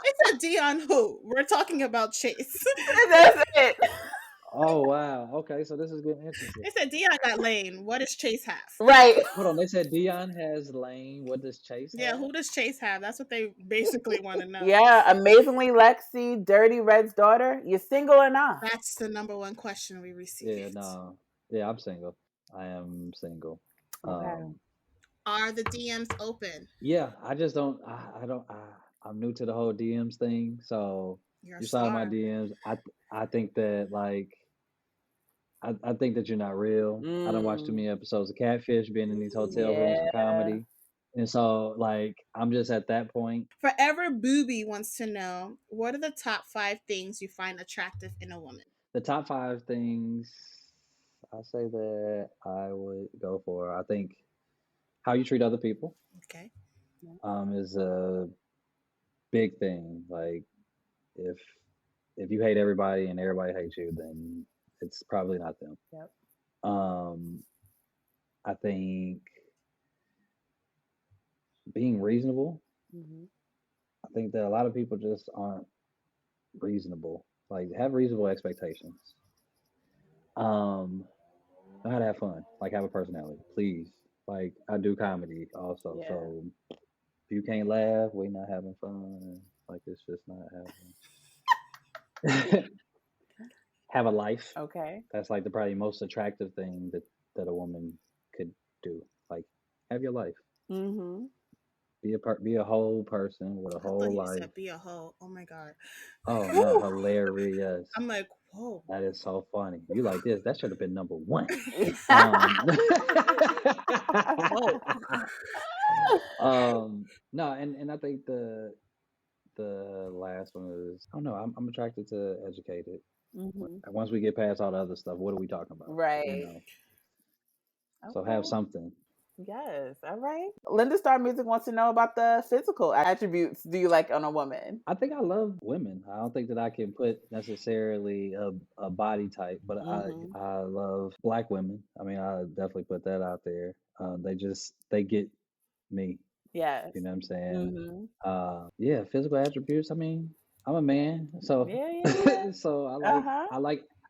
A: They said Deon who? We're talking about Chase.
B: That's it.
C: Oh wow. Okay, so this is getting interesting.
A: They said Deon got Lane. What does Chase have?
B: Right.
C: Hold on. They said Deon has Lane. What does Chase have?
A: Yeah, who does Chase have? That's what they basically want to know.
B: Yeah, amazingly Lexi, Dirty Red's daughter. You single or not?
A: That's the number one question we received.
C: Yeah, no. Yeah, I'm single. I am single.
B: Okay.
A: Are the DMs open?
C: Yeah, I just don't. I'm new to the whole DMs thing, so
A: You're a
C: you saw my
A: star.
C: DMs. I think that I think that you're not real. I don't watch too many episodes of Catfish, being in these hotel rooms for comedy, and so I'm just at that point.
A: Forever Booby wants to know, what are the top 5 things you find attractive in a woman?
C: The top 5 things I say that I would go for. I think how you treat other people
A: Okay.
C: is a big thing. Like if you hate everybody and everybody hates you, then it's probably not them.
B: Yep.
C: I think being reasonable. I think that a lot of people just aren't reasonable. Like have reasonable expectations. Know how to have fun. Like have a personality, please. Like I do comedy also,
B: Yeah.
C: so if you can't laugh, we not having fun. Like it's just not happening. have a life.
B: Okay.
C: That's like the probably most attractive thing that a woman could do. Like have your life.
B: Mm-hmm.
C: Be a whole person with a
A: I thought
C: whole
A: you
C: life.
A: said be a hoe. Oh my god.
C: Oh no,
B: Woo.
C: hilarious.
A: I'm like, whoa.
C: That is so funny. You like this? That should have been number one. Um,
A: Whoa.
C: no, and I think the last one is I don't know. I'm attracted to educated.
B: Hmm.
C: Once we get past all the other stuff, what are we talking about? You
B: Right.
C: know, so have
B: Okay.
C: something.
B: Yes. All right. Linda Star Music wants to know about the physical attributes do you like on a woman?
C: I think I love women. I don't think that I can put necessarily a body type, but
B: Mm-hmm.
C: I love black women. I mean, I definitely put that out there. They get me.
B: Yes.
C: You know what I'm saying?
B: Mm-hmm.
C: Yeah, physical attributes. I mean, I'm a man, so
B: Yeah, yeah, yeah.
C: so
B: Uh-huh.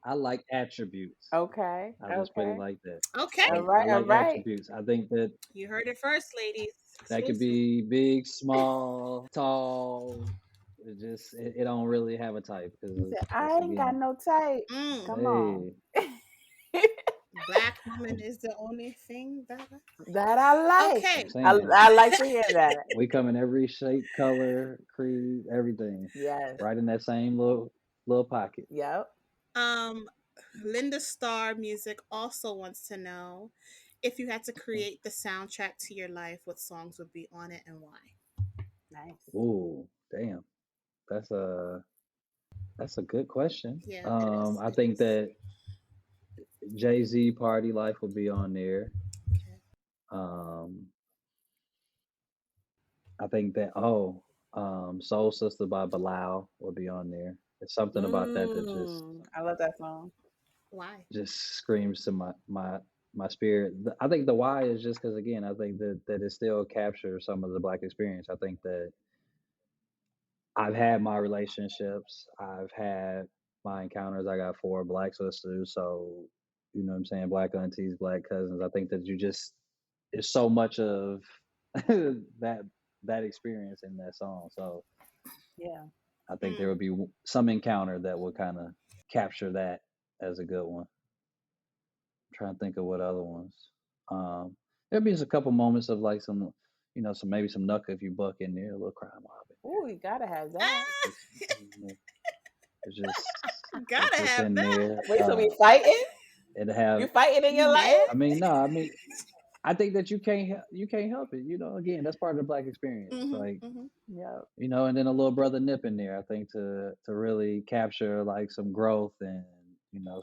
C: I like attributes.
B: Okay.
C: I'll just put it
B: Okay.
C: like that.
A: Okay.
C: I
B: All
C: like
B: right.
C: attributes. I think that
A: You heard it first, ladies.
C: that could
B: Seriously.
C: be big, small, tall. It don't really have a type
B: He
C: because
B: said,
C: once
B: I ain't got
C: again,
B: no type.
A: Mm.
B: Come on.
C: hey,
A: Black woman is the only thing that
B: That I like.
A: okay.
C: I'm saying
B: I like to hear that.
C: we come in every shape, color, creed, everything,
B: Yes.
C: right in that same little pocket.
B: Yep.
A: Um Linda Starr Music also wants to know if you had to
C: Okay.
A: create the soundtrack to your life, what songs would be on it and why?
B: Nice.
C: Ooh, damn. That's a good question.
A: Yeah, it is.
C: I
A: It
C: think
A: is.
C: that Jay-Z Party Life will be on there.
A: Okay.
C: Um, I think that Soul Sister by Bilal will be on there. It's something about that just
B: I love that song.
A: Why?
C: just screams to my spirit. I think the why is just because again, I think that it still captures some of the black experience. I think that I've had my relationships, I've had my encounters. I got four black sisters, so you know what I'm saying, black aunties, black cousins. I think that you just it's so much of that that experience in that song. So
B: Yeah.
C: I think there
A: Mm.
C: would be some encounter that would kind of capture that as a good one. I'm trying to think of what other ones. There'd be just a couple moments of like some, some maybe some knuck if you buck in there, a little crime mob in
B: Ooh, you gotta have that.
C: there. Just it's just
A: Gotta
C: it's
A: have
C: in
A: that.
C: there.
B: Wait, so we fighting?
C: It
B: You
C: have.
B: fighting in
A: You
B: your life?
A: mad?
C: I mean, no, I mean, I think that you can't help it. Again, that's part of the black experience.
A: Mhm.
C: Like,
A: Mhm.
B: Yep.
C: and then a little brother nip in there. I think to really capture like some growth and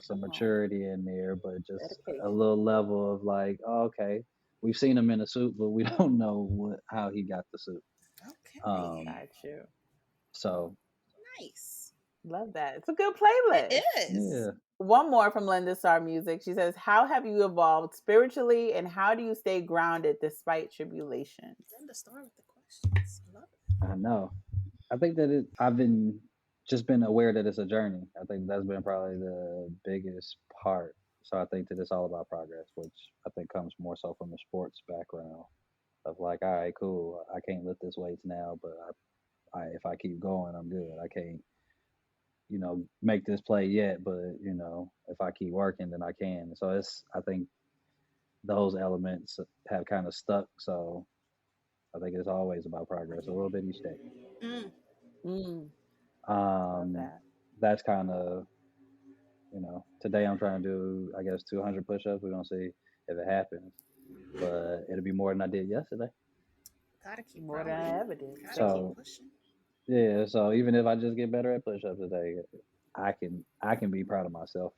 C: some
B: Come on.
C: maturity in there, but just a
B: Dedication.
C: little level of like, oh, okay, we've seen him in a suit, but we don't know how he got the suit.
A: Okay.
C: Um,
B: Got you.
C: so
A: Nice.
B: Love that. It's a good
A: It
B: playlist.
A: is.
C: yeah.
B: One more from Linda Star Music. She says, how have you evolved spiritually and how do you stay grounded despite tribulations?
A: Then to start with the questions. I love it.
C: I know. I think that I've been aware that it's a journey. I think that's been probably the biggest part. So I think that it's all about progress, which I think comes more so from the sports background of like, all right, cool. I can't lift this weights now, but if I keep going, I'm good. I can't, make this play yet, but if I keep working, then I can. So I think those elements have kind of stuck. So I think it's always about progress, a little bit each day.
A: Mm.
B: Mm, love
C: Um,
B: that.
C: that's kind of today I'm trying to do, I guess, 200 push-ups. We're gonna see if it happens, but it'll be more than I did yesterday.
A: Gotta keep
B: More than
A: growing.
B: I ever did.
A: Gotta keep
B: So,
C: So
A: pushing.
C: yeah, so even if I just get better at push-ups today, I can be proud of myself.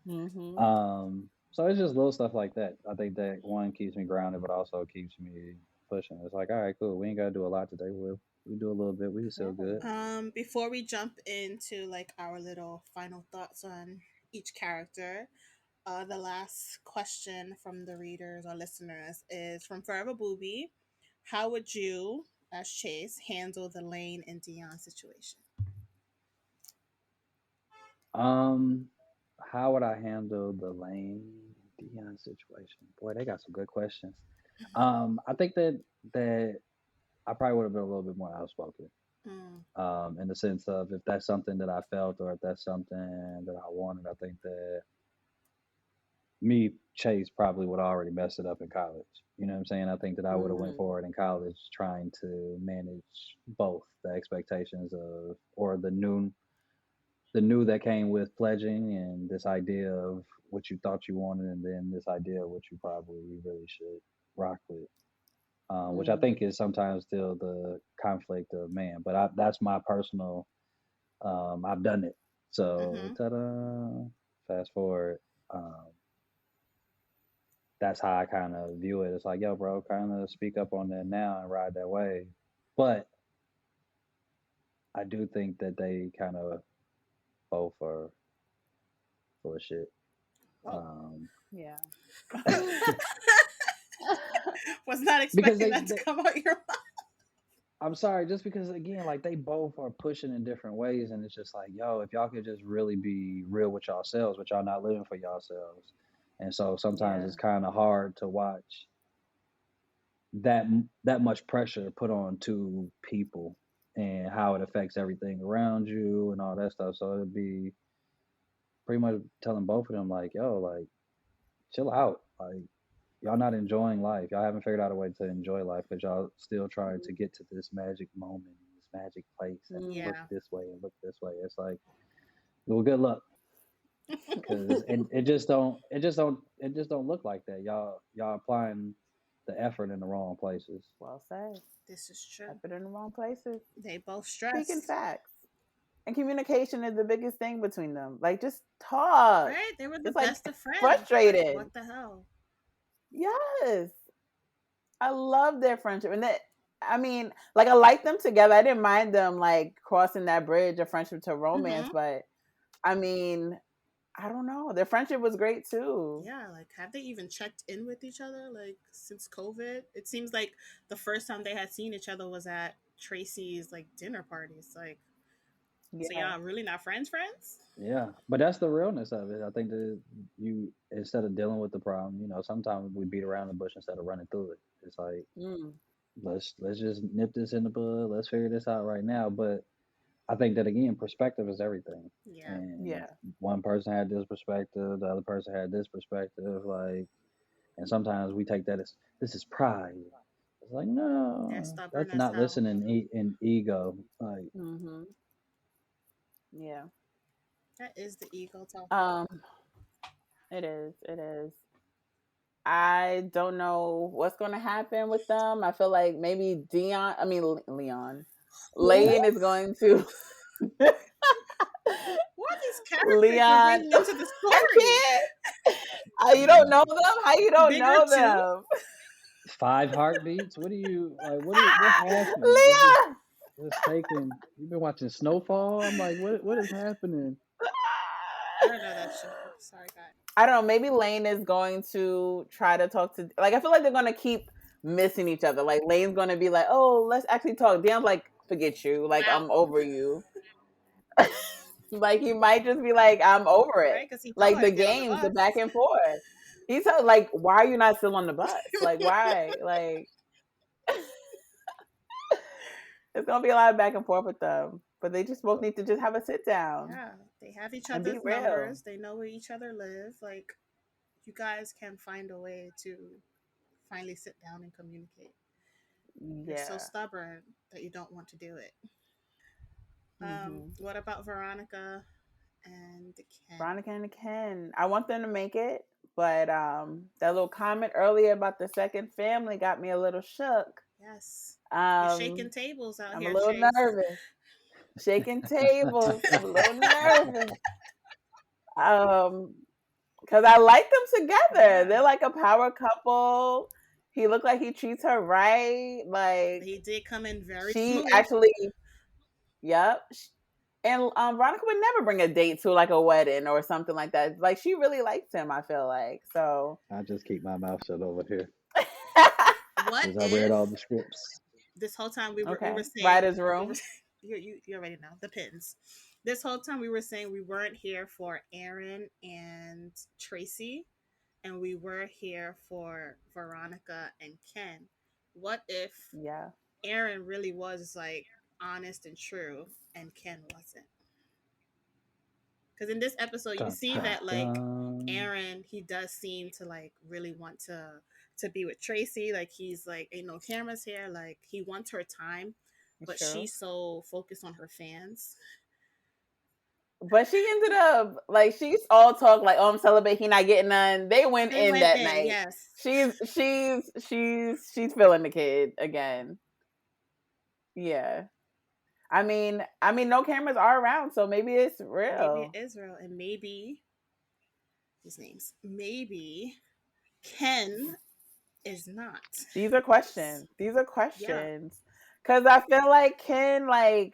B: mm-hmm.
C: So it's just little stuff like that. I think that one keeps me grounded, but also keeps me pushing. It's like, all right, cool. We ain't gotta do a lot today. We do a little bit. We still
B: Yeah.
C: good.
A: Before we jump into like our little final thoughts on each character, the last question from the readers or listeners is from Forever Booby. How would you, as Chase, handle the Lane and Dion situation?
C: Um, how would I handle the Lane Dion situation? Boy, they got some good questions. I think that I probably would have been a little bit more outspoken.
A: Mm,
C: In the sense of if that's something that I felt or if that's something that I wanted, I think that me, Chase, probably would have already messed it up in college. You know what I'm saying? I think that I would have went
B: Mm-hmm.
C: forward in college trying to manage both the expectations of or the new that came with pledging and this idea of what you thought you wanted and then this idea of what you probably really should rock with. Which I
B: Mm.
C: think is sometimes still the conflict of man, but that's my personal. I've done it, so
A: mm-hmm.
C: ta-da! Fast forward. Um, that's how I kind of view it. It's like, yo, bro, kind of speak up on that now and ride that wave. But I do think that they kind of both are full of shit.
A: Whoa.
C: Um,
B: Yeah.
A: Was not
C: because
A: expecting that to come out your mouth.
C: I'm sorry, just because again, like they both are pushing in different ways, and it's just like, yo, if y'all could just really be real with yourselves, but y'all not living for yourselves, and so sometimes
B: Yeah.
C: it's kind of hard to watch that much pressure put on two people and how it affects everything around you and all that stuff. So it'd be pretty much telling both of them like, yo, like chill out, like y'all not enjoying life. Y'all haven't figured out a way to enjoy life because y'all still trying to get to this magic moment, this magic place, and
B: Mm.
C: look
A: Yeah.
C: this way and look this way. It's like, well, good luck, because it just don't look like that. Y'all applying the effort in the wrong places.
B: Well said.
A: This is true.
B: I put it in the wrong places.
A: They both
B: Speaking
A: stressed.
B: facts. And communication is the biggest thing between them. Like, just talk.
A: Right? They were the
B: It's like
A: best of friends. Like,
B: frustrated.
A: what the hell?
B: Yes. I love their friendship. And that, I mean, like, I like them together. I didn't mind them, like, crossing that bridge of friendship to romance.
A: Mm-hmm.
B: But, I mean, I don't know. Their friendship was great, too.
A: Yeah, like have they even checked in with each other like since COVID? It seems like the first time they had seen each other was at Tracy's like dinner parties. Like, so
B: Yeah.
A: y'all really not friends?
C: Yeah, but that's the realness of it. I think that you instead of dealing with the problem, sometimes we beat around the bush instead of running through it. It's like
B: Mm.
C: let's just nip this in the bud. Let's figure this out right now. But I think that again, perspective is everything.
A: Yeah.
C: And
B: Yeah.
C: one person had this perspective, the other person had this perspective. Like, and sometimes we take that as this is pride. It's like
A: They're
C: no,
A: stubborn
C: that's
A: as
C: not
A: hell.
C: listening in ego. Like,
B: Mm-hmm. Yeah.
A: That is the ego talking.
B: Um, it is. It is. I don't know what's going to happen with them. I feel like maybe Leon,
A: Who?
B: Lane is going to
A: Who are these characters you're
B: Leon.
A: bringing into the
B: I
A: story?
B: can't. You don't know them? How you don't
A: Bigger
B: know
A: too?
B: them?
C: 5 heartbeats. What do you like? What happened?
B: Leon.
C: It's taking. You've been watching Snowfall. I'm like, what is happening?
A: I don't know that show. Sorry, guys.
B: I don't know. Maybe Lane is going to try to talk to. Like, I feel like they're going to keep missing each other. Like, Lane's going to be like, "Oh, let's actually talk." Dan's like, "Forget you. Like,
A: Wow.
B: I'm over you." Like, he might just be like, "I'm over it."
A: Right? Because he told
B: Like
A: her to
B: the
A: get on the
B: games, the back
A: bus.
B: and forth. He's like, "Why are you not still on the bus? Like, why?" Like, it's gonna be a lot of back and forth with them. But they just both need to just have a sit down
A: Yeah, they have each
B: and be
A: other's
B: real.
A: numbers. They know where each other live. Like, you guys can find a way to finally sit down and communicate. You're so
B: Yeah.
A: stubborn that you don't want to do it.
B: Mm-hmm.
A: What about Veronica and Ken?
B: Veronica and Ken. I want them to make it, but that little comment earlier about the second family got me a little shook.
A: Yes, you're
B: Um,
A: shaking tables out
B: I'm a
A: here,
B: little
A: Chase.
B: nervous. Shaking tables. I'm a little nervous. Um, because I like them together.
A: Yeah,
B: They're like a power couple. He looked like he treats her right. Like
A: he did come in very
B: she
A: smooth.
B: actually, yep. And Veronica would never bring a date to like a wedding or something like that. Like she really likes him. I feel like so.
C: I just keep my mouth shut over here
A: What
C: because I read
A: if
C: all the scripts.
A: this whole time we were
B: Okay,
A: saying
B: writer's
A: we were
B: room.
A: you already know the pins. This whole time we were saying we weren't here for Aaron and Tracy, and we were here for Veronica and Ken. What if
B: Yeah.
A: Aaron really was like honest and true, and Ken wasn't. Because in this episode, you
C: Dun,
A: see
C: dun,
A: that like
C: dun.
A: Aaron, he does seem to like really want to be with Tracy. Like he's like, ain't no cameras here. Like he wants her time, but
B: True.
A: she's so focused on her fans.
B: But she ended up like she's all talk like, "Oh, I'm celibate. He not getting none." They went
A: They
B: in
A: went
B: that
A: in,
B: night.
A: yes.
B: She's feeling the kid again. Yeah. I mean, no cameras are around, so maybe it's
A: Maybe
B: real.
A: it is real, and maybe his name's maybe Ken is not.
B: These are questions.
A: Yeah.
B: Cause I feel like Ken, like,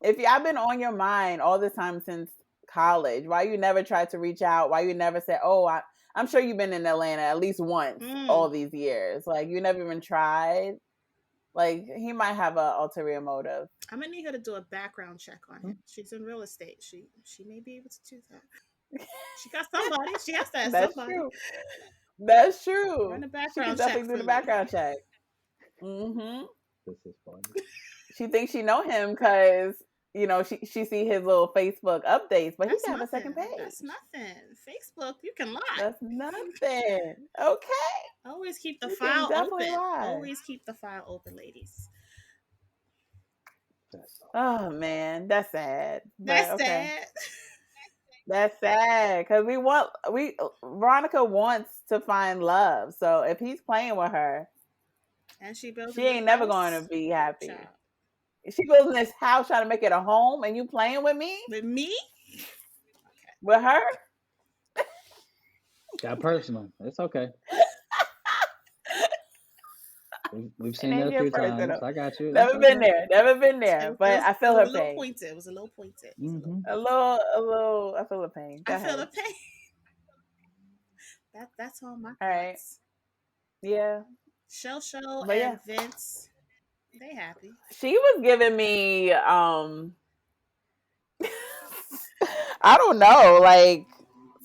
B: if y'all been on your mind all this time since college, why you never tried to reach out? Why you never said, "Oh, I'm sure you've been in Atlanta at least once all these years." Like you never even tried. Like he might have a ulterior motive.
A: I'm gonna need her to do a background check on him. She's in real estate. She may be able to do that. She got somebody. She has to have
B: That's
A: somebody.
B: true. That's true.
A: Run a
B: She can
A: background check
B: definitely do
A: for
B: the
A: me.
B: background check. Mm-hmm.
C: This is funny.
B: She thinks she know him because she see his little Facebook updates, but he
A: That's
B: can have a
A: nothing.
B: second page.
A: That's nothing. Facebook, you can lie.
B: That's nothing. Okay.
A: Always keep the
B: You can
A: file
B: definitely
A: open.
B: lie.
A: Always keep the file open, ladies.
B: Oh man, that's sad. But
A: That's
B: okay.
A: sad.
B: That's sad because Veronica wants to find love. So if he's playing with her,
A: And she built
B: she
A: a new
B: ain't never
A: house.
B: going to be happy.
A: Child.
B: She building this house trying to make it a home, and you playing with me?
A: With me?
B: With her?
C: Got personal. It's okay. We've seen
B: It
C: that
B: ain't
C: a few
B: your personal.
C: times. I got you.
B: Never been there. Never been there. But I feel her pain.
A: Pointed. It was a little pointed.
C: Mm-hmm.
B: A little. I feel the pain. Go
A: I feel
B: ahead.
A: the pain. That's all my thoughts.
B: All right. Yeah.
A: Show
B: But
A: and Vince, they happy.
B: She was giving me I don't know, like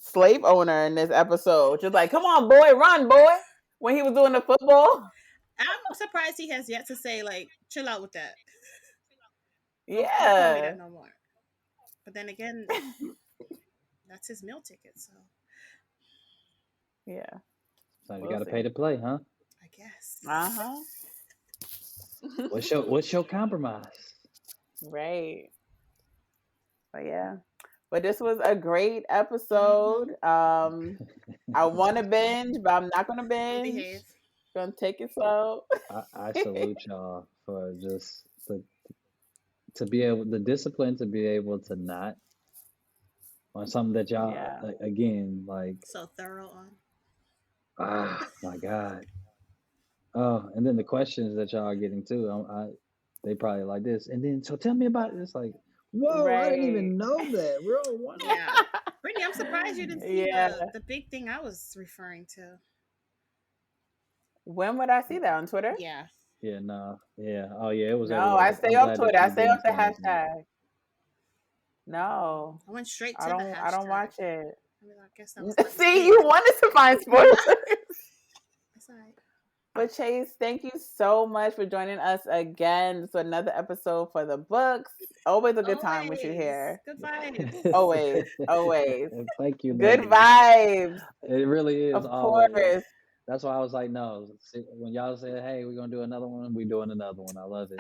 B: slave owner in this episode. Just like, come on, boy, run, boy. When he was doing the football.
A: I'm surprised he has yet to say, like, chill out with that.
B: Yeah.
A: Don't call me that no more. But then again, that's his meal ticket, so.
B: Yeah.
C: So you gotta pay to play, huh?
A: I guess.
B: Uh-huh.
C: What's your compromise?
B: Right. But yeah. But this was a great episode. I want to binge, but I'm not gonna binge.
A: Behave.
B: Gonna take it slow.
C: I salute y'all for just to be able the discipline to be able to not on something that y'all again like
A: so thorough on.
C: My God. Oh, and then the questions that y'all are getting too. They probably like this. And then so tell me about it. It's like, whoa, I didn't even know that. We're all one.
A: Yeah. Brittany, I'm surprised you didn't see the big thing I was referring to.
B: When would I see that? On Twitter?
A: Yeah.
C: Yeah, no. Yeah. Oh yeah, it was
B: No, I stay off Twitter. I stay off the hashtag. No.
A: I went straight to the hashtag.
B: I don't watch it.
A: I mean, I guess that was
B: see, you wanted to find spoilers.
A: That's all right.
B: But Chase, thank you so much for joining us again. So another episode for the books. Always a good time with you here.
A: Good vibes.
B: Always.
C: Thank you.
B: Good vibes.
C: It really is.
B: Of
C: always.
B: course.
C: That's why I was like, no. When y'all said, hey, we're gonna do another one, we're doing another one. I love it.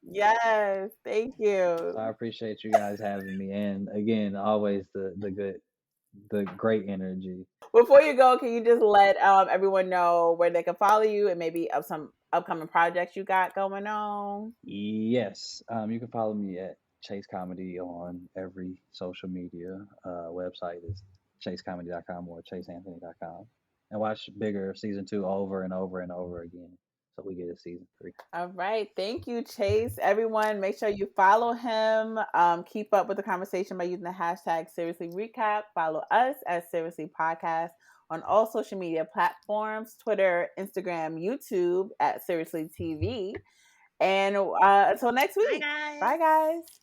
B: Yes, thank you.
C: So I appreciate you guys having me. And again, always the great energy.
B: Before you go, can you just let everyone know where they can follow you and maybe of some upcoming projects you got going on?
C: Yes. You can follow me at Chase Comedy on every social media. Website is chasecomedy.com or chaseanthony.com. And watch Bigger season 2 over and over and over again. So we get a season 3.
B: All right. Thank you, Chase. Everyone, make sure you follow him. Keep up with the conversation by using the hashtag Seriously Recap. Follow us at Seriously Podcast on all social media platforms, Twitter, Instagram, YouTube at Seriously TV. And until next week.
A: Bye, guys.
B: Bye, guys.